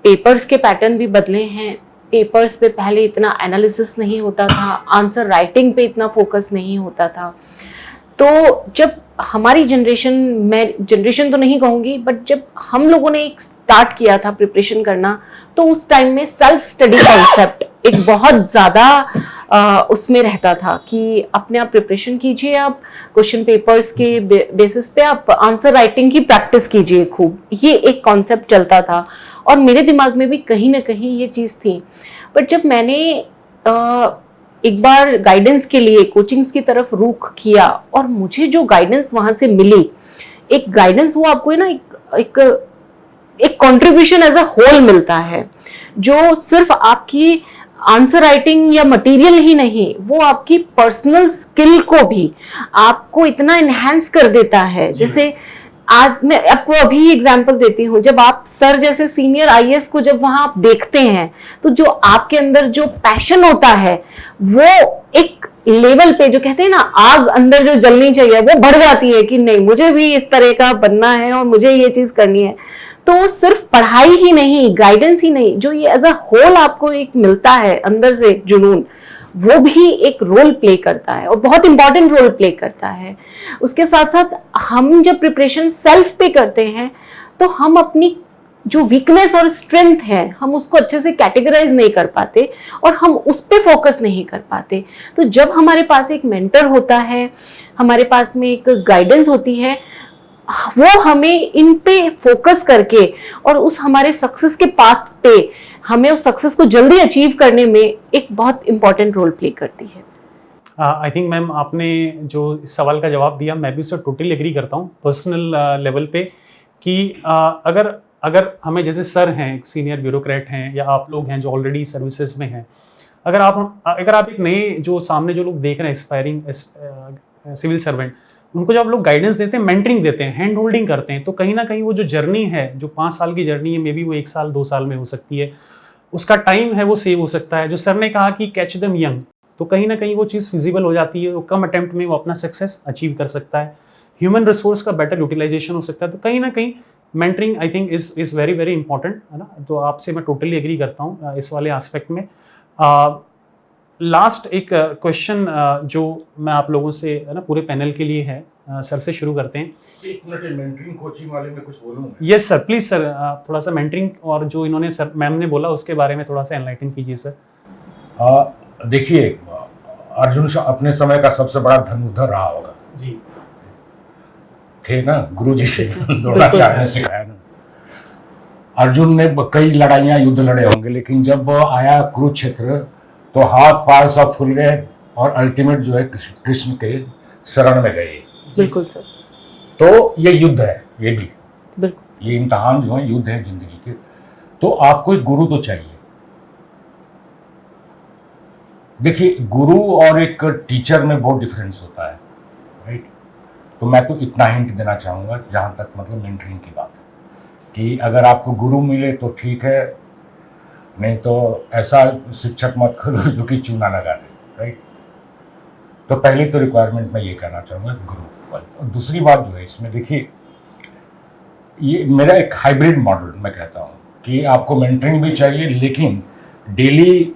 पेपर्स के पैटर्न भी बदले हैं। पेपर्स पे पहले इतना एनालिसिस नहीं होता था, आंसर राइटिंग पे इतना फोकस नहीं होता था। तो जब हमारी जनरेशन, मैं जनरेशन तो नहीं कहूँगी, बट जब हम लोगों ने एक स्टार्ट किया था प्रिपरेशन करना, तो उस टाइम में सेल्फ स्टडी कॉन्सेप्ट एक बहुत ज़्यादा उसमें रहता था कि अपने आप प्रिपरेशन कीजिए, आप क्वेश्चन पेपर्स के बेसिस पे आप आंसर राइटिंग की प्रैक्टिस कीजिए खूब, ये एक कॉन्सेप्ट चलता था, और मेरे दिमाग में भी कहीं ना कहीं ये चीज़ थी। बट जब मैंने एक बार गाइडेंस के लिए कोचिंग्स की तरफ रुख किया, और मुझे जो गाइडेंस वहाँ से मिली, एक गाइडेंस, वो आपको है ना एक कंट्रीब्यूशन एज अ होल मिलता है, जो सिर्फ आपकी आंसर राइटिंग या मटेरियल ही नहीं, वो आपकी पर्सनल स्किल को भी आपको इतना इन्हेंस कर देता है। जैसे आज मैं आपको अभी एग्जांपल देती हूँ, जब आप सर जैसे सीनियर IAS को जब वहां आप देखते हैं, तो जो आपके अंदर जो पैशन होता है, वो एक लेवल पे, जो कहते हैं ना आग अंदर जो जलनी चाहिए, वो बढ़ जाती है कि नहीं, मुझे भी इस तरह का बनना है और मुझे ये चीज करनी है। तो सिर्फ पढ़ाई ही नहीं, गाइडेंस ही नहीं, जो ये एज अ होल आपको एक मिलता है अंदर से जुनून, वो भी एक रोल प्ले करता है, और बहुत इंपॉर्टेंट रोल प्ले करता है। उसके साथ साथ हम जब प्रिपरेशन सेल्फ पे करते हैं, तो हम अपनी जो वीकनेस और स्ट्रेंथ है, हम उसको अच्छे से कैटेगराइज नहीं कर पाते, और हम उस पे फोकस नहीं कर पाते। तो जब हमारे पास एक मेंटर होता है, हमारे पास में एक गाइडेंस होती है, वो हमें इन पे फोकस करके और उस हमारे सक्सेस के पाथ पे हमें उस सक्सेस को जल्दी अचीव करने में एक बहुत इंपॉर्टेंट रोल प्ले करती है। आई थिंक मैम, आपने जो इस सवाल का जवाब दिया, मैं भी उससे टोटली एग्री करता हूँ पर्सनल लेवल पे, कि अगर हमें, जैसे सर हैं, सीनियर ब्यूरोक्रेट हैं, या आप लोग हैं जो ऑलरेडी सर्विसेज में हैं, अगर आप एक नए जो सामने जो लोग देख रहे हैं एस्पायरिंग सिविल सर्वेंट, उनको जब आप लोग गाइडेंस देते हैं, मेंटरिंग देते हैं, हैंड होल्डिंग करते हैं, तो कहीं ना कहीं वो जो जर्नी है, जो 5 साल की जर्नी है, मे बी वो 1 साल 2 साल में हो सकती है, उसका टाइम है वो सेव हो सकता है। जो सर ने कहा कि कैच देम यंग, तो कहीं ना कहीं वो चीज़ फिजिबल हो जाती है, वो कम अटेम्प्ट में वो अपना सक्सेस अचीव कर सकता है। ह्यूमन रिसोर्स का बेटर यूटिलाइजेशन हो सकता है। तो कहीं ना कहीं mentoring I think is very very important, है ना। तो आपसे मैं टोटली एग्री करता हूँ इस वाले एस्पेक्ट में। लास्ट एक क्वेश्चन जो मैं आप लोगों से, है ना, पूरे पैनल के लिए है, सर से शुरू करते हैं। एक मिनट, मेंटरिंग कोचिंग वाले में कुछ बोलूँ? यस सर, प्लीज सर, थोड़ा सा मेंटरिंग और जो इन्होंने सर मैम ने बोला उसके बारे में थोड़ा सा एनलाइटन कीजिए सर। देखिए, अर्जुन अपने समय का सबसे बड़ा धनुर्धर रहा होगा जी, थे ना, गुरुजी से द्रोणाचार्य ने सिखाया ना। अर्जुन ने कई लड़ाइयाँ युद्ध लड़े होंगे, लेकिन जब आया कुरुक्षेत्र तो हाथ पांव सब फूल गए और अल्टीमेट जो है कृष्ण के शरण में गए। बिल्कुल सर। तो ये युद्ध है, ये भी बिल्कुल, ये इम्तहान जो है युद्ध है जिंदगी के। तो आपको एक गुरु तो चाहिए। देखिए, गुरु और एक टीचर में बहुत डिफरेंस होता है, राइट। तो मैं तो इतना हिंट देना चाहूँगा जहाँ तक मतलब मेंटरिंग की बात है कि अगर आपको गुरु मिले तो ठीक है, नहीं तो ऐसा शिक्षक मत करो जो कि चूना लगा दे, राइट। तो पहली तो रिक्वायरमेंट मैं ये कहना चाहूँगा गुरु वाली। और दूसरी बात जो है इसमें, देखिए, ये मेरा एक हाइब्रिड मॉडल मैं कहता हूँ कि आपको मेंटरिंग भी चाहिए, लेकिन डेली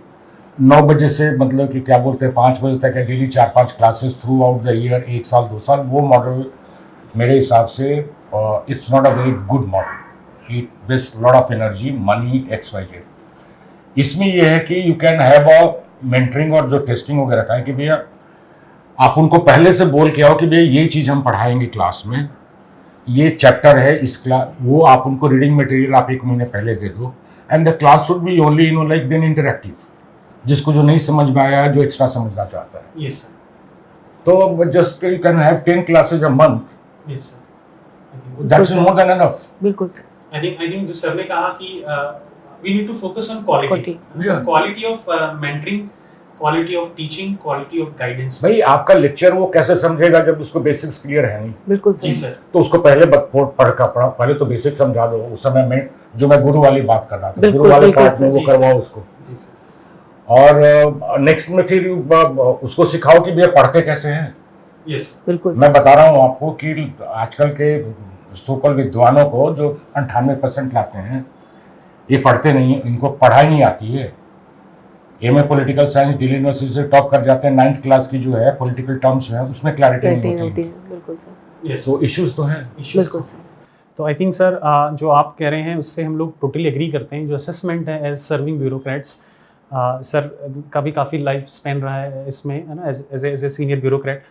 9 बजे से मतलब कि क्या बोलते हैं 5 बजे तक है, daily 4-5 classes throughout the year, 1 साल 2 साल, वो मॉडल मेरे हिसाब से it's not a very good model. It waste lot of energy, money, XYZ। इसमें यह है कि you can have a mentoring और जो टेस्टिंग वगैरह का है कि भैया आप उनको पहले से बोल के आओ कि भैया ये चीज़ हम पढ़ाएंगे क्लास में, ये चैप्टर है इस क्लास, वो आप उनको रीडिंग मटेरियल आप 1 महीने पहले दे दो, and the class should be only like then interactive. जिसको जो नहीं समझ में आया है, जो एक्स्ट्रा समझना चाहता है, यस सर, तो just you can have 10 classes a month, yes sir, that's more than enough. बिल्कुल सर। आई थिंक जो सर ने कहा कि we need to focus on quality, Yeah. Quality of mentoring, quality of teaching, quality of guidance. भाई आपका lecture वो कैसे समझेगा जब उसको बेसिक्स क्लियर है नहीं? बिल्कुल जी सर। सर, तो उसको पहले पहले तो बेसिक समझा दो। उस समय में जो मैं गुरु वाली बात कर रहा था, बिल्कुल, गुरु वाले बिल्कुल पार्ट में सर, वो जी करवाओ सर। उसको, जी सर, और नेक्स्ट में फिर उसको सिखाओ कि भैया पढ़ते कैसे हैं। यस बिल्कुल मैं सर। बता रहा हूँ आपको कि आजकल के सोकल विद्वानों को जो 98% लाते हैं, ये पढ़ते नहीं है, इनको पढ़ाई नहीं आती है। MA political science Delhi university से टॉप कर जाते हैं, 9th क्लास की जो है पॉलिटिकल टर्म्स जो है उसमें क्लैरिटी नहीं होती है। बिल्कुल सर। यस, तो इश्यूज तो हैं। बिल्कुल सर। तो आई थिंक सर जो आप कह रहे हैं उससे हम लोग टोटली एग्री करते हैं। जो असेसमेंट है एज सर्विंग ब्यूरोक्रेट्स, सर का भी काफ़ी लाइफ स्पेन रहा है इसमें, है ना, एज ए सीनियर ब्यूरोक्रेट,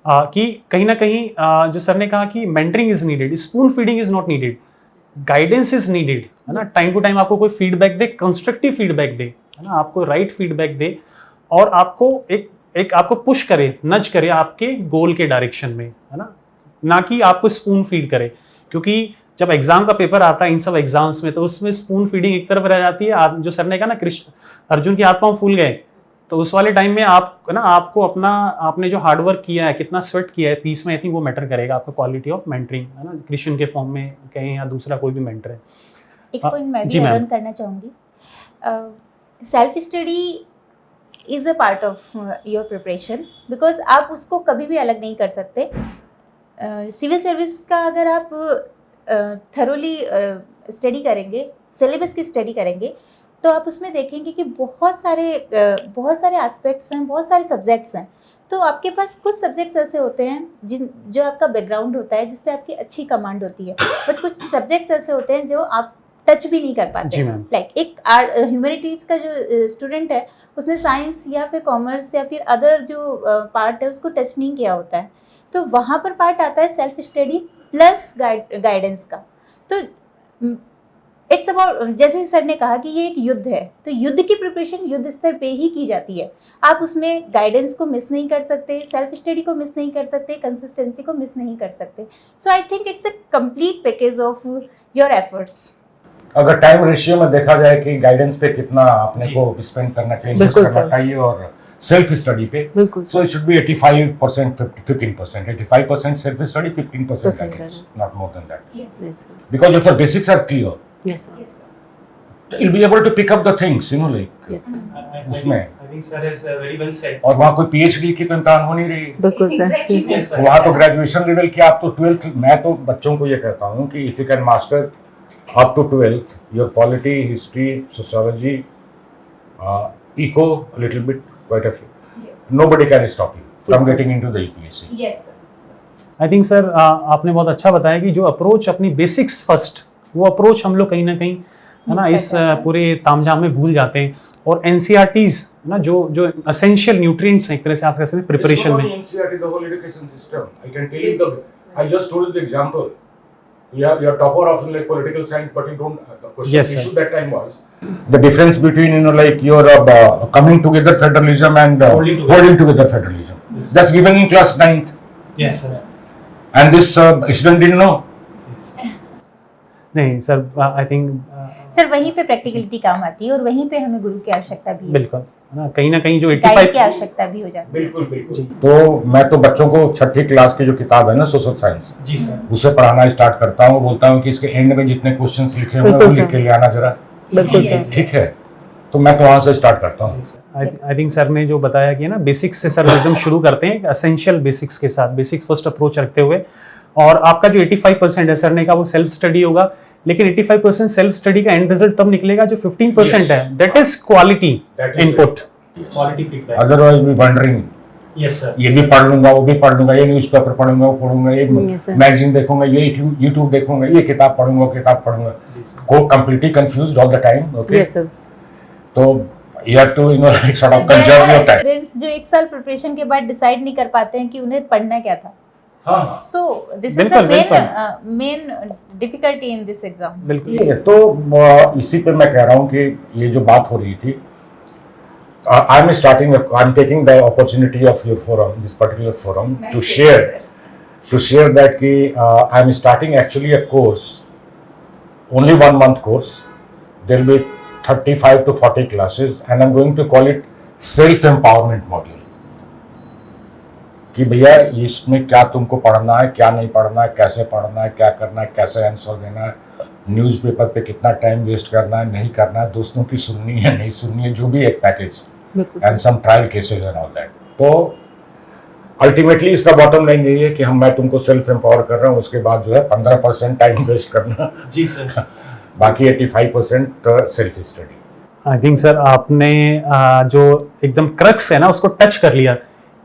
कि कहीं ना कहीं जो सर ने कहा कि mentoring is needed, spoon feeding is not needed, guidance is needed, है ना। टाइम टू टाइम आपको कोई फीडबैक दे, कंस्ट्रक्टिव फीडबैक दे, है ना, आपको राइट फीडबैक दे, और आपको एक आपको पुश करे, नज करे आपके गोल के डायरेक्शन में, है ना कि आपको स्पून फीड करे। क्योंकि जब एग्जाम का पेपर आता है इन सब एग्जाम्स में, तो उसमें स्पून फीडिंग एक तरफ रह जाती है। जो सर ने कहा ना, कृष्ण अर्जुन के हाथ पांव फूल गए, तो उस वाले टाइम में आप, है ना, आपको अपना, आपने जो हार्डवर्क किया है, कितना स्वेट किया है पीस में, आई थिंक वो मैटर करेगा आपका क्वालिटी ऑफ मेंटरिंग, है ना, कृष्ण के फॉर्म में कहें या दूसरा कोई भी मेंटर है। एक पॉइंट मैं जी भी मैम। ऐड ऑन करना चाहूँगी। Self study is a part of your preparation, because आप उसको कभी भी अलग नहीं कर सकते। सिविल सर्विस का अगर आप थरोली स्टडी करेंगे, सिलेबस की स्टडी करेंगे, तो आप उसमें देखेंगे कि बहुत सारे एस्पेक्ट्स हैं, बहुत सारे सब्जेक्ट्स हैं। तो आपके पास कुछ सब्जेक्ट्स ऐसे होते हैं जो आपका बैकग्राउंड होता है, जिस पे आपकी अच्छी कमांड होती है, बट कुछ सब्जेक्ट्स ऐसे होते हैं जो आप टच भी नहीं कर पाते। जी मैम। लाइक एक ह्यूमैनिटीज़ का जो स्टूडेंट है, उसने साइंस या फिर कॉमर्स या फिर अदर जो पार्ट है उसको टच नहीं किया होता है, तो वहाँ पर पार्ट आता है सेल्फ स्टडी प्लस गाइडेंस का। तो इट्स अबाउट, जैसे सर ने कहा कि ये एक युद्ध है, तो युद्ध की प्रिपरेशन युद्ध स्तर पे ही की जाती है। आप उसमें गाइडेंस को मिस नहीं कर सकते, सेल्फ स्टडी को मिस नहीं कर सकते, कंसिस्टेंसी को मिस नहीं कर सकते। So I think it's a complete package of your efforts. अगर टाइम रेशियो में देखा जाए कि गाइडेंस पे कितना अपने को स्पेंड करना चाहिए, इन्वेस्ट बिल्कुल करना सर। चाहिए, और सेल्फ स्टडी पे, बिल्कुल so it should be 85%, 15%, 85% self study, 15% guidance, not more than that, yes sir. because if the basics are clear, yes sir. you'll be able to pick up the things, you know, like Yes. उसमें I think sir is very well said. और वहाँ कोई PhD की तो इम्तिहान हो नहीं रही, बिल्कुल सर। Exactly. Yes, sir. वहाँ तो ग्रेजुएशन लेवल की आप तो 12th, मैं तो बच्चों को ये कहता हूँ कि if you can master up to 12th your polity, history, sociology, eco, little bit, quite a few, nobody can stop you from getting into the UPSC. Yes, sir. I think sir आपने बहुत अच्छा बताया कि जो approach अपनी basics first, वो approach हम लोग कहीं ना कहीं है ना Miss कर इस जाते हैं। पूरे तामझाम में भूल जाते हैं। और एनसीईआरटीज ना जो जो एसेंशियल न्यूट्रिएंट्स हैं एक तरह से आप कह सकते हैं प्रिपरेशन में। NCERT, the whole education system. I can tell you the. Basics. I just told you the example. You're topper of like political science, but you don't. The question Yes, sir. issue that time was the difference between like your coming together federalism and Holding together. holding together federalism. Yes. That's given in class 9th, yes sir. and this student didn't know. नहीं sir, I think sir वहीं पे practicality काम आती है और वहीं पे हमें गुरु की आवश्यकता भी है, बिल्कुल है ना कहीं जो गाइड की 85 आवश्यकता भी हो जाती है। बिल्कुल बिल्कुल। तो मैं तो बच्चों को 6ठी क्लास की जो किताब है ना सोशल साइंस, जी सर, उसे पढ़ाना स्टार्ट करता हूँ। बोलता हूँ कि इसके एंड में जितने क्वेश्चंस लिखे हुए हैं वो बिल्कुल लिख सर। के ले आना जरा, बिल्कुल Yes. सर। ठीक है? तो मैं तो वहाँ से स्टार्ट करता हूँ। आई थिंक सर ने जो बताया कि है ना बेसिक्स से सर एकदम शुरू करते हैं एसेंशियल बेसिक्स के साथ, बेसिक फर्स्ट अप्रोच रखते हुए। और आपका जो 85% है सर ने कहा वो सेल्फ स्टडी होगा, लेकिन 85% सेल्फ स्टडी का एंड रिजल्ट तब निकलेगा जो 15% Yes. है, that is quality That is input, it. Quality feedback. Otherwise भी वंडरिंग, यस सर, ये भी पढ़ लूंगा, वो भी पढ़ लूंगा, ये न्यूज़पेपर पढ़ूंगा, वो पढ़ूंगा, ये Yes, sir. मैगजीन देखूंगा, ये यूट्यूब देखूंगा, ये किताब पढ़ूंगा, वो किताब पढ़ूंगा, जी सर, को completely confused all the time. Okay, yes sir. तो you have to like sort of conserve your time. Students जो एक साल प्रिपरेशन के बाद डिसाइड नहीं कर पाते हैं कि उन्हें पढ़ना क्या था, हाँ, सो दिस इज द बिल्कुल, main difficulty in this exam. बिल्कुल। ये तो इसी पे मैं कह रहा हूँ कि ये जो बात हो रही थी, I am taking the opportunity of your forum, this particular forum, to share that कि I am starting actually a course, only 1 month course. There will be 35 to 40 classes, and I'm going to call it self empowerment module. कि भैया इसमें क्या तुमको पढ़ना है, क्या नहीं पढ़ना है, कैसे पढ़ना है, क्या करना है, कैसे आंसर देना है, न्यूज़पेपर पे कितना टाइम वेस्ट करना है, नहीं करना है, दोस्तों की सुननी है, नहीं सुननी है, जो भी एक पैकेज, बिल्कुल and sir. Some trial cases and all that. तो अल्टीमेटली इसका बॉटम लाइन यही है कि मैं तुमको सेल्फ एम्पावर कर रहा हूँ, उसके बाद जो है 15% टाइम वेस्ट करना, जी सर। बाकी 85% सेल्फ स्टडी। आई थिंक सर आपने जो एकदम क्रक्स है ना उसको टच कर लिया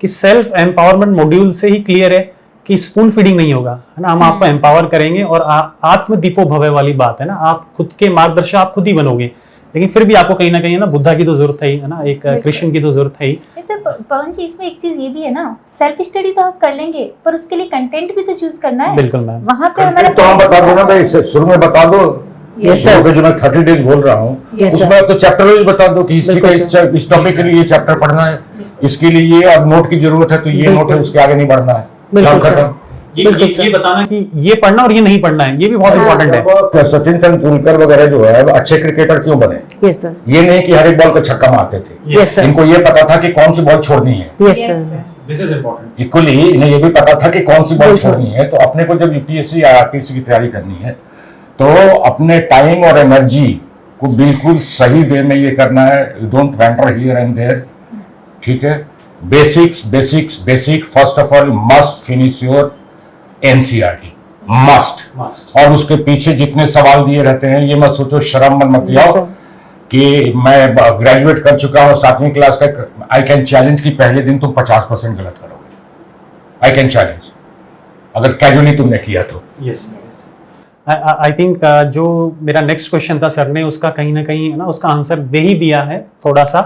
कि सेल्फ एम्पावरमेंट मॉड्यूल से ही क्लियर है कि स्पून फीडिंग नहीं होगा, है ना, हम आपको एम्पावर करेंगे और आत्म दीपो भवे वाली बात है ना, आप खुद के मार्गदर्शक आप खुद ही बनोगे, लेकिन फिर भी आपको कहीं ना कहीं ना बुद्धा की तो जरूरत है ही, है ना, एक कृष्ण की तो जरूरत है ही। सर पवन जी इसमें एक चीज ये भी है ना, सेल्फ स्टडी तो आप कर लेंगे पर उसके लिए कंटेंट भी तो चूज करना है। बिल्कुल मैम, वहां पे हमारा तो हम बता दो ना भाई, शुरू में बता दो। Yes, sir. जो मैं 30 डेज बोल रहा हूँ, Yes, sir. उसमें तो चैप्टर वाइज बता दो कि हिस्ट्री का बिल्कुल इस टॉपिक के लिए ये चैप्टर पढ़ना है, इसके लिए ये अब नोट की जरूरत है तो ये बिल्कुल। नोट है, उसके आगे नहीं बढ़ना है, बिल्कुल काम सर। खत्म। ये बताना कि ये पढ़ना और ये नहीं पढ़ना है, ये भी बहुत इंपॉर्टेंट है। तो सचिन तेंदुलकर वगैरह जो है वो अच्छे क्रिकेटर क्यों बने? Yes sir. ये नहीं कि हर एक बॉल का छक्का मारते थे, यस सर। इनको ये पता था कि कौन सी बॉल छोड़नी है। Yes sir. This is important. Equally इन्हें ये भी पता था कि कौन सी बॉल बिल्कुल। छोड़नी है। तो अपने को जब यूपीएससी या आरपीएससी की तैयारी करनी है तो अपने टाइम और एनर्जी को बिल्कुल सही वे में ये करना है। You don't wander here and there, ठीक है? Basic first of all must finish your NCERT, must. और उसके पीछे जितने सवाल दिए रहते हैं ये मत सोचो, शर्म मत Yes, आओ sir. कि मैं ग्रेजुएट कर चुका हूँ 7वीं क्लास का। आई कैन चैलेंज कि पहले दिन तुम 50% गलत करोगे। आई कैन चैलेंज, अगर कैजुअली तुमने किया तो। यस, आई थिंक जो मेरा नेक्स्ट क्वेश्चन था सर ने उसका कहीं ना कहीं है ना उसका आंसर दे ही दिया है थोड़ा सा,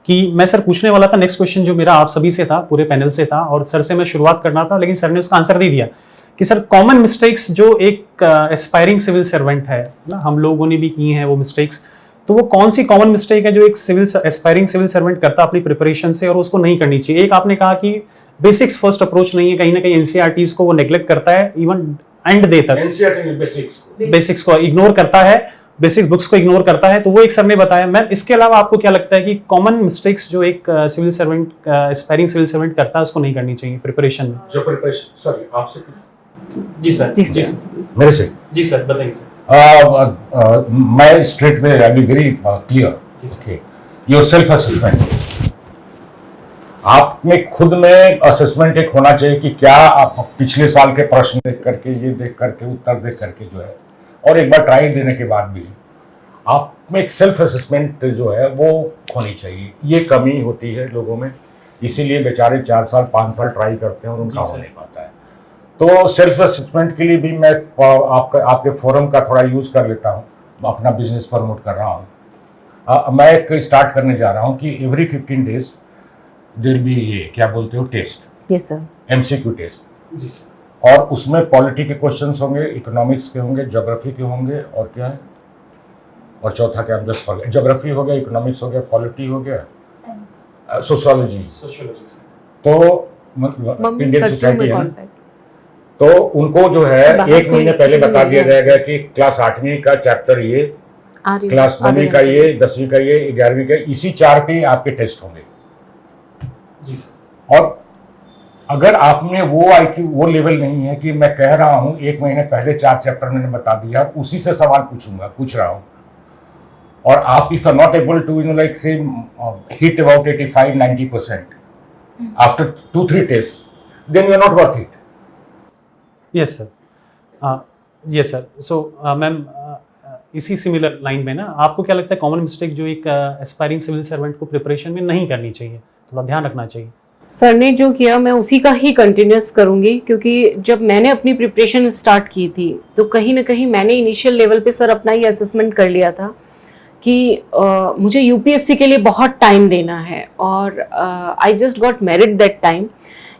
कि मैं सर पूछने वाला था नेक्स्ट क्वेश्चन जो मेरा आप सभी से था, पूरे पैनल से था, और सर से मैं शुरुआत करना था, लेकिन सर ने उसका आंसर दे दिया कि सर कॉमन मिस्टेक्स जो एक एस्पायरिंग सिविल सर्वेंट है ना, हम लोगों ने भी की हैं वो मिस्टेक्स, तो वो कौन सी कॉमन मिस्टेक है जो एक एस्पायरिंग सिविल सर्वेंट करता है अपनी प्रिपरेशन से और उसको नहीं करनी चाहिए? एक आपने कहा कि बेसिक्स फर्स्ट अप्रोच नहीं है, कहीं ना कहीं एनसीईआरटीज को वो नेग्लेक्ट करता है, इवन एंड डे तक एनसीईआरटी बेसिक्स को इग्नोर करता है, बेसिक बुक्स को इग्नोर करता है, तो वो एक सर ने बताया। मैम इसके अलावा आपको क्या लगता है कि कॉमन मिस्टेक्स जो एक civil servant aspiring civil servant करता है उसको नहीं करनी चाहिए प्रिपरेशन में? जो प्रिपरेशन, सॉरी आपसे जी सर, जी सर। मेरे से जी सर बताइए सर। मैं straight way I be very clear, your self assessment. आप में खुद में असेसमेंट एक होना चाहिए कि क्या आप पिछले साल के प्रश्न देख करके, ये देख करके, उत्तर देख करके जो है, और एक बार ट्राई देने के बाद भी आप में एक सेल्फ असेसमेंट जो है वो होनी चाहिए। ये कमी होती है लोगों में, इसीलिए बेचारे 4 साल 5 साल ट्राई करते हैं और उनका हो नहीं पाता है। तो सेल्फ असेसमेंट के लिए भी मैं आपके फोरम का थोड़ा यूज़ कर लेता हूँ, अपना बिजनेस प्रमोट कर रहा हूँ। मैं एक स्टार्ट करने जा रहा हूँ कि एवरी 15 डेज देयर बी, ये क्या बोलते हो, test, yes sir, MCQ test, और उसमें पॉलिटी के क्वेश्चंस होंगे, इकोनॉमिक्स के होंगे, ज्योग्राफी के होंगे, और क्या है, और चौथा क्या, जस्ट फॉरगेट, ज्योग्राफी हो गया, इकोनॉमिक्स हो गया, पॉलिटी हो गया, सोशियोलॉजी। तो मतलब इंडियन सोसाइटी है ना, तो उनको जो है 1 महीने पहले बता दिया जाएगा कि क्लास 8वीं का चैप्टर ये, क्लास 9वीं का ये, 10वीं का ये, 11वीं का, इसी 4 पे आपके टेस्ट होंगे जी सर। और अगर आप में वो IQ, वो लेवल नहीं है कि मैं कह रहा हूँ 1 महीने पहले 4 चैप्टर मैंने बता दिया, उसी से सवाल पूछ रहा हूँ, और आप if are not able to like say hit about 85-90% after 2-3 test, then you are not worth it. Yes sir, yes sir. So ma'am, इसी सिमिलर लाइन में ना, आपको क्या लगता है कॉमन मिस्टेक जो एक एस्पायरिंग सिविल सर्वेंट को प्रिपरेशन में नहीं करनी चाहिए, थोड़ा ध्यान रखना चाहिए? सर ने जो किया मैं उसी का ही कंटिन्यूस करूंगी, क्योंकि जब मैंने अपनी प्रिपरेशन स्टार्ट की थी तो कहीं ना कहीं मैंने इनिशियल लेवल पे सर अपना ही असेसमेंट कर लिया था कि मुझे यूपीएससी के लिए बहुत टाइम देना है, और I just got married that time,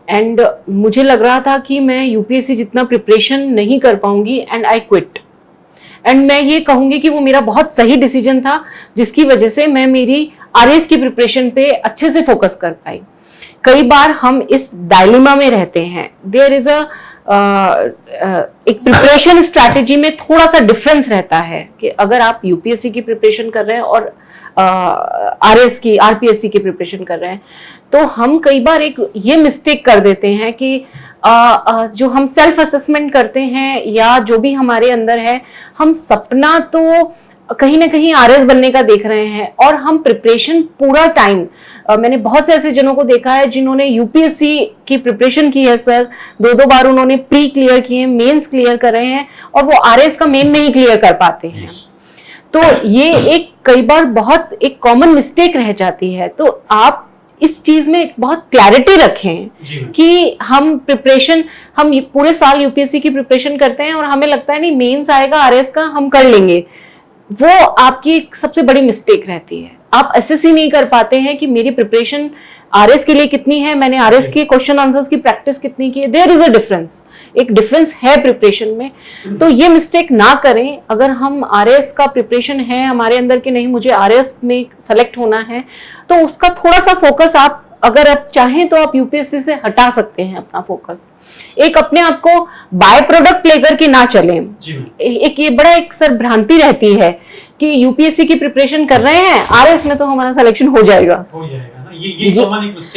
and मुझे लग रहा था कि मैं यूपीएससी जितना प्रिपरेशन नहीं कर पाऊंगी, एंड आई क्विट। एंड मैं ये कहूँगी कि वो मेरा बहुत सही डिसीजन था, जिसकी वजह से मैं मेरी आरएस की प्रिपरेशन पे अच्छे से फोकस कर पाई। कई बार हम इस डायलेमा में रहते हैं, देयर इज एक प्रिपरेशन स्ट्रैटेजी में थोड़ा सा डिफरेंस रहता है कि अगर आप यूपीएससी की प्रिपरेशन कर रहे हैं और आरएस की, आरपीएससी की प्रिपरेशन कर रहे हैं, तो हम कई बार एक ये मिस्टेक कर देते हैं कि जो हम सेल्फ असेसमेंट करते हैं या जो भी हमारे अंदर है, हम सपना तो कहीं ना कहीं आरएस बनने का देख रहे हैं, और हम प्रिपरेशन पूरा टाइम, मैंने बहुत से ऐसे जनों को देखा है जिन्होंने यूपीएससी की प्रिपरेशन की है सर, 2-2 बार उन्होंने प्री क्लियर किए, मेंस क्लियर कर रहे हैं, और वो आरएस का मेन नहीं क्लियर कर पाते हैं। तो ये एक कई बार बहुत एक कॉमन मिस्टेक रह जाती है। तो आप इस चीज में बहुत क्लैरिटी रखें कि हम प्रिपरेशन, हम पूरे साल यूपीएससी की प्रिपरेशन करते हैं और हमें लगता है नहीं मेंस आएगा आरएस का हम कर लेंगे, वो आपकी सबसे बड़ी मिस्टेक रहती है। आप असेस ही नहीं कर पाते हैं कि मेरी प्रिपरेशन आरएस के लिए कितनी है, मैंने आरएस के क्वेश्चन आंसर्स की प्रैक्टिस कितनी की है। देयर इज अ डिफरेंस, एक डिफरेंस है प्रिपरेशन में। तो ये मिस्टेक ना करें। अगर हम आरएस का प्रिपरेशन है हमारे अंदर कि नहीं मुझे आरएस में सेलेक्ट होना है, तो उसका थोड़ा सा फोकस आप अगर आप चाहें तो आप यूपीएससी से हटा सकते हैं अपना फोकस। एक अपने आप को बाय प्रोडक्ट लेकर के ना चलें। एक ये बड़ा एक सर भ्रांति रहती है कि यूपीएससी की प्रिपरेशन कर रहे हैं, आरएस में तो हमारा सिलेक्शन हो जाएगा ना। ये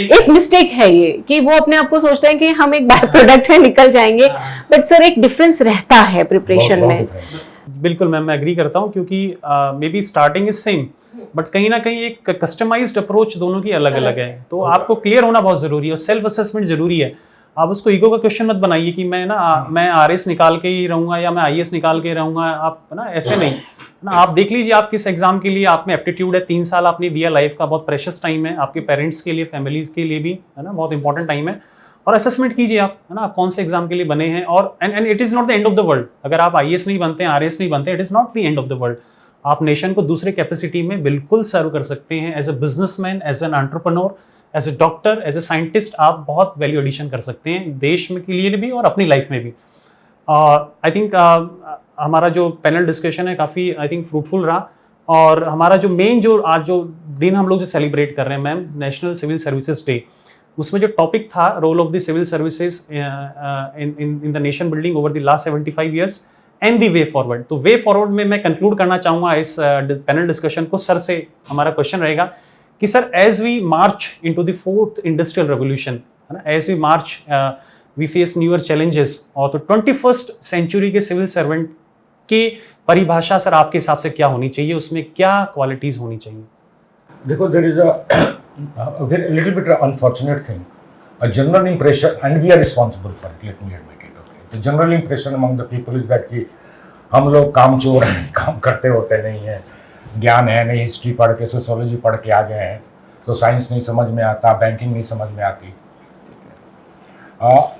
एक मिस्टेक है ये कि वो अपने आप को सोचते हैं कि हम एक बाय प्रोडक्ट है निकल जाएंगे, बट सर एक डिफरेंस रहता है प्रिपरेशन में। बिल्कुल मैम, मैं एग्री करता हूँ, क्योंकि may be starting is same, but कहीं ना कहीं एक कस्टमाइज्ड अप्रोच दोनों की अलग अलग है। तो आपको क्लियर होना बहुत जरूरी है और सेल्फ असेसमेंट जरूरी है। आप उसको ईगो का क्वेश्चन मत बनाइए कि मैं आरएस निकाल के ही रहूंगा या मैं आईएएस निकाल के रहूंगा। आप ना ऐसे नहीं ना, आप देख लीजिए आप किस एग्जाम के लिए आप में एप्टीट्यूड है। 3 साल आपने दिया, लाइफ का बहुत प्रेशियस टाइम है आपके पेरेंट्स के लिए, फैमिलीज के लिए भी, है ना, बहुत इंपॉर्टेंट टाइम है। और असेसमेंट कीजिए आप, है ना, आप कौन से एग्जाम के लिए बने हैं। और and it is not the end of the world. अगर आप आईएएस नहीं बनते हैं, आरएएस नहीं बनते, it is not the end of the world. आप नेशन को दूसरे कैपेसिटी में बिल्कुल सर्व कर सकते हैं। As a businessman, as an entrepreneur, as a doctor, as a scientist, आप बहुत वैल्यू एडिशन कर सकते हैं देश में के लिए भी और अपनी लाइफ में भी। आई थिंक हमारा जो पैनल डिस्कशन है काफ़ी आई थिंक फ्रूटफुल रहा। और हमारा जो मेन जो आज जो दिन हम लोग जो सेलिब्रेट कर रहे हैं ma'am, national civil services day, उसमें जो टॉपिक था role of the civil services in the nation building over the last 75 years and the way forward. तो वे फॉरवर्ड में मैं कंक्लूड करना चाहूँगा इस पैनल डिस्कशन को। सर से हमारा क्वेश्चन रहेगा कि sir as we march into the 4th industrial revolution, है ना, as we march we face newer challenges, और तो 21st सेंचुरी के सिविल सर्वेंट के परिभाषा सर आपके हिसाब से क्या होनी चाहिए, उसमें क्या क्वालिटीज होनी चाहिए? देखो, there is a little bit unfortunate thing. A general impression, and we are responsible for it, let me admit it. Okay. The general impression among the people is that कि हम लोग कामचोर हैं, काम करते होते नहीं हैं, ज्ञान है नहीं, हिस्ट्री पढ़ के सोशोलॉजी पढ़ के आ गए हैं, तो साइंस नहीं समझ में आता, बैंकिंग नहीं समझ में आती।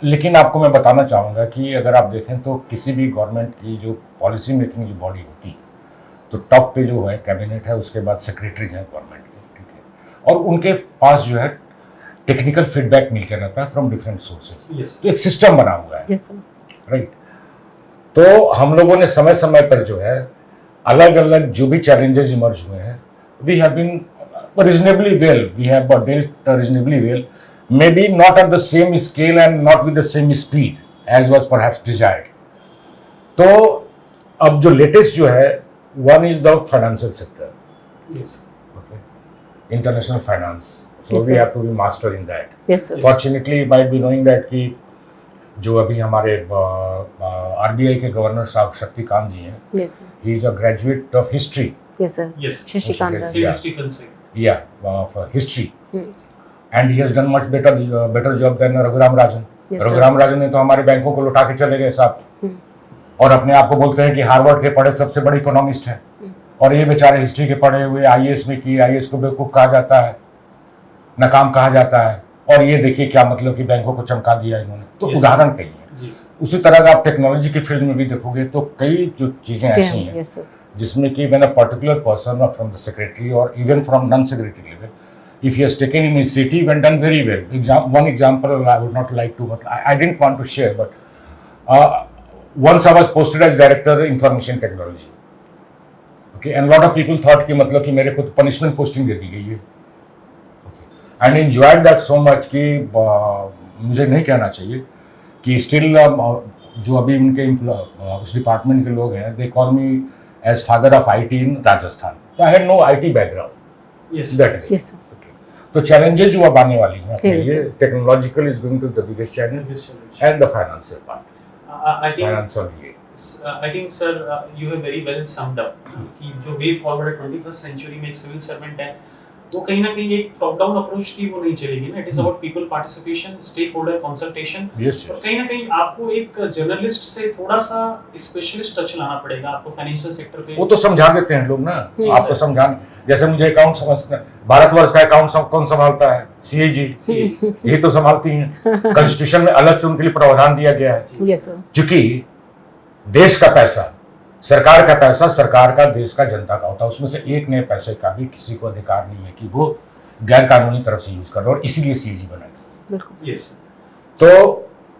लेकिन आपको मैं बताना चाहूँगा कि अगर आप देखें तो किसी भी गवर्नमेंट की जो पॉलिसी मेकिंग जो बॉडी होती है, तो टॉप पे जो है कैबिनेट है, उसके बाद सेक्रेटरीज हैं गवर्नमेंट के, ठीक है, और उनके पास जो है टेक्निकल फीडबैक मिलकर रहता है फ्रॉम डिफरेंट सोर्सेज। तो एक सिस्टम बना हुआ है, राइट। तो हम लोगों ने समय समय पर जो है अलग अलग जो भी चैलेंजेस इमर्ज हुए हैं, we have been reasonably well, we have dealt reasonably well, maybe not at the same scale and not with the same speed as was perhaps desired. तो अब जो लेटेस्ट जो है, one is the financial sector, Yes. okay, international finance, so Yes, we sir. have to be master in that. Yes, sir. Fortunately, you might be knowing that कि जो अभी हमारे RBI के गवर्नर साहब शक्तिकांत जी हैं, Yes, sir. he is a graduate of history, Yes, sir. Yes. Shashikant Yes. Das. Yeah. Stephen Singh. of history, Hmm. and he has done much better job than Raghuram Rajan. Yes, sir. Raghuram Rajan ने तो हमारे बैंकों को लुटा के चले गए साहब, Hmm. और अपने आप को बोलते हैं कि हार्वर्ड के पढ़े सबसे बड़े इकोनॉमिस्ट हैं, और ये बेचारे हिस्ट्री के पढ़े हुए IAS में की, IAS को बेवकूफ़ कहा जाता है, नाकाम कहा जाता है, और ये देखिए क्या मतलब कि बैंकों को चमका दिया इन्होंने। तो Yes. उदाहरण कई है। जी सर। उसी तरह का आप टेक्नोलॉजी की फील्ड में भी देखोगे तो कई जो चीज़ें जी ऐसी हाँ, हैं yes, sir. जिसमें कि when a particular person or from the secretary or even from non-secretary level, if he has taken initiative and done very well. One example I would not like to, but I didn't want to share, but once I was posted as director information technology. Okay, and a lot of people thought कि मतलब कि मेरे को तो punishment posting दे दी गई है. Okay, and enjoyed that so much कि मुझे नहीं कहना चाहिए कि still जो अभी उनके उस डिपार्टमेंट के लोग हैं, they call me as father of IT in Rajasthan. So I had no IT background. Yes. That is. Yes, sir. तो चैलेंजेस जो अब आने वाली हैं अपने Yes, लिए, sir. Technological is going to the biggest challenge Biggest challenge. And the financial part, I think financial ये I think sir you have very well summed up कि जो वे फॉरवर्ड 21st सेंचुरी में एक civil servant है, वो कहीं ना कहीं एक टॉप डाउन अप्रोच थी, वो नहीं चलेगी ना। It is about people participation, stakeholder consultation, yes और कहीं ना कहीं आपको एक जर्नलिस्ट से थोड़ा सा स्पेशलिस्ट टच लाना पड़ेगा आपको फाइनेंशियल सेक्टर पे। वो तो समझा देते हैं लोग ना, जी, आपको सर। समझाने, जैसे मुझे अकाउंट समझना, भारतवर्ष का अकाउंट कौन संभालता है? CAG, यही तो संभालती हैं। कॉन्स्टिट्यूशन में अलग से उनके लिए प्रावधान दिया गया है, Yes, sir. क्योंकि देश का पैसा, सरकार का पैसा सरकार का, देश का, जनता का होता है, उसमें से एक नए पैसे का भी किसी को अधिकार नहीं है कि वो गैर कानूनी तरफ से यूज कर रहे, और इसीलिए CAG बनाया। बिल्कुल। यस। तो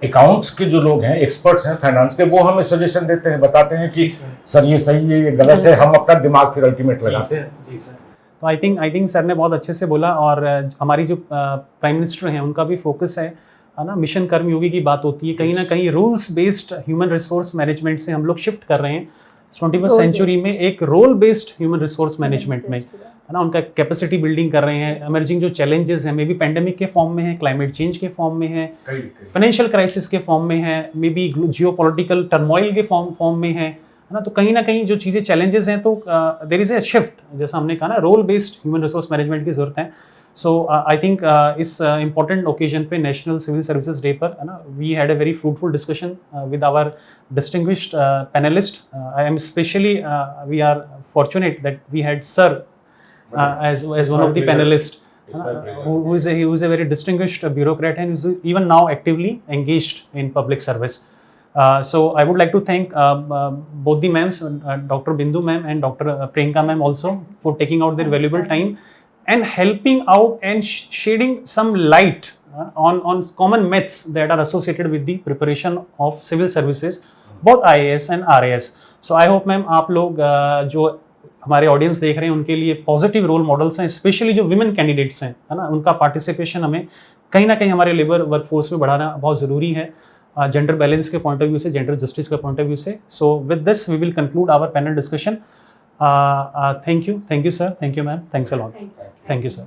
अकाउंट्स के जो लोग हैं, एक्सपर्ट्स हैं फाइनेंस के, वो हमें सजेशन देते हैं, बताते हैं कि सर ये सही है, ये गलत है, हम अपना दिमाग फिर अल्टीमेट लगाते हैं। जी सर। तो आई थिंक सर ने बहुत अच्छे से बोला, और हमारी जो प्राइम मिनिस्टर हैं उनका भी फोकस है ना, मिशन कर्मयोगी की बात होती है, कहीं ना कहीं rules based human resource management से हम लोग शिफ्ट कर रहे हैं 21st सेंचुरी में एक role based human resource management में, है ना। उनका कैपेसिटी बिल्डिंग कर रहे हैं, इमर्जिंग जो चैलेंजेस हैं, मे बी पेंडेमिक के फॉर्म में है, क्लाइमेट चेंज के फॉर्म में है, फाइनेंशियल क्राइसिस के फॉर्म में है, मे बी जियोपॉलिटिकल टर्मोइल के फॉर्म में है ना। तो कहीं ना कहीं जो चीज़ें चैलेंजेस हैं, तो देयर इज ए शिफ्ट, जैसा हमने कहा ना, role based human resource management की जरूरत है। सो आई थिंक इस इम्पॉर्टेंट ओकेजन पे, नेशनल सिविल सर्विसेज डे पर, है ना, we had a very fruitful discussion with our distinguished panelist. I am specially we are fortunate that we had sir as one of the panelists, who is a very distinguished bureaucrat and is even now actively engaged in public service. So I would like to thank both the ma'ams, Dr. Bindu ma'am and Dr. Priyanka ma'am also, for taking out their valuable time and helping out and shedding some light on common myths that are associated with the preparation of civil services, both IAS and RAS. So I hope ma'am आप लोग जो हमारे audience देख रहे हैं उनके लिए positive role models हैं, स्पेशली जो विमेन कैंडिडेट्स हैं, है ना, उनका पार्टिसिपेशन हमें कहीं ना कहीं हमारे लेबर वर्कफोर्स में बढ़ाना बहुत ज़रूरी है, जेंडर बैलेंस के पॉइंट ऑफ व्यू से, जेंडर जस्टिस के पॉइंट ऑफ व्यू से। So with this we will conclude our panel discussion. Thank you sir, thank you ma'am, thanks a lot, thank you sir.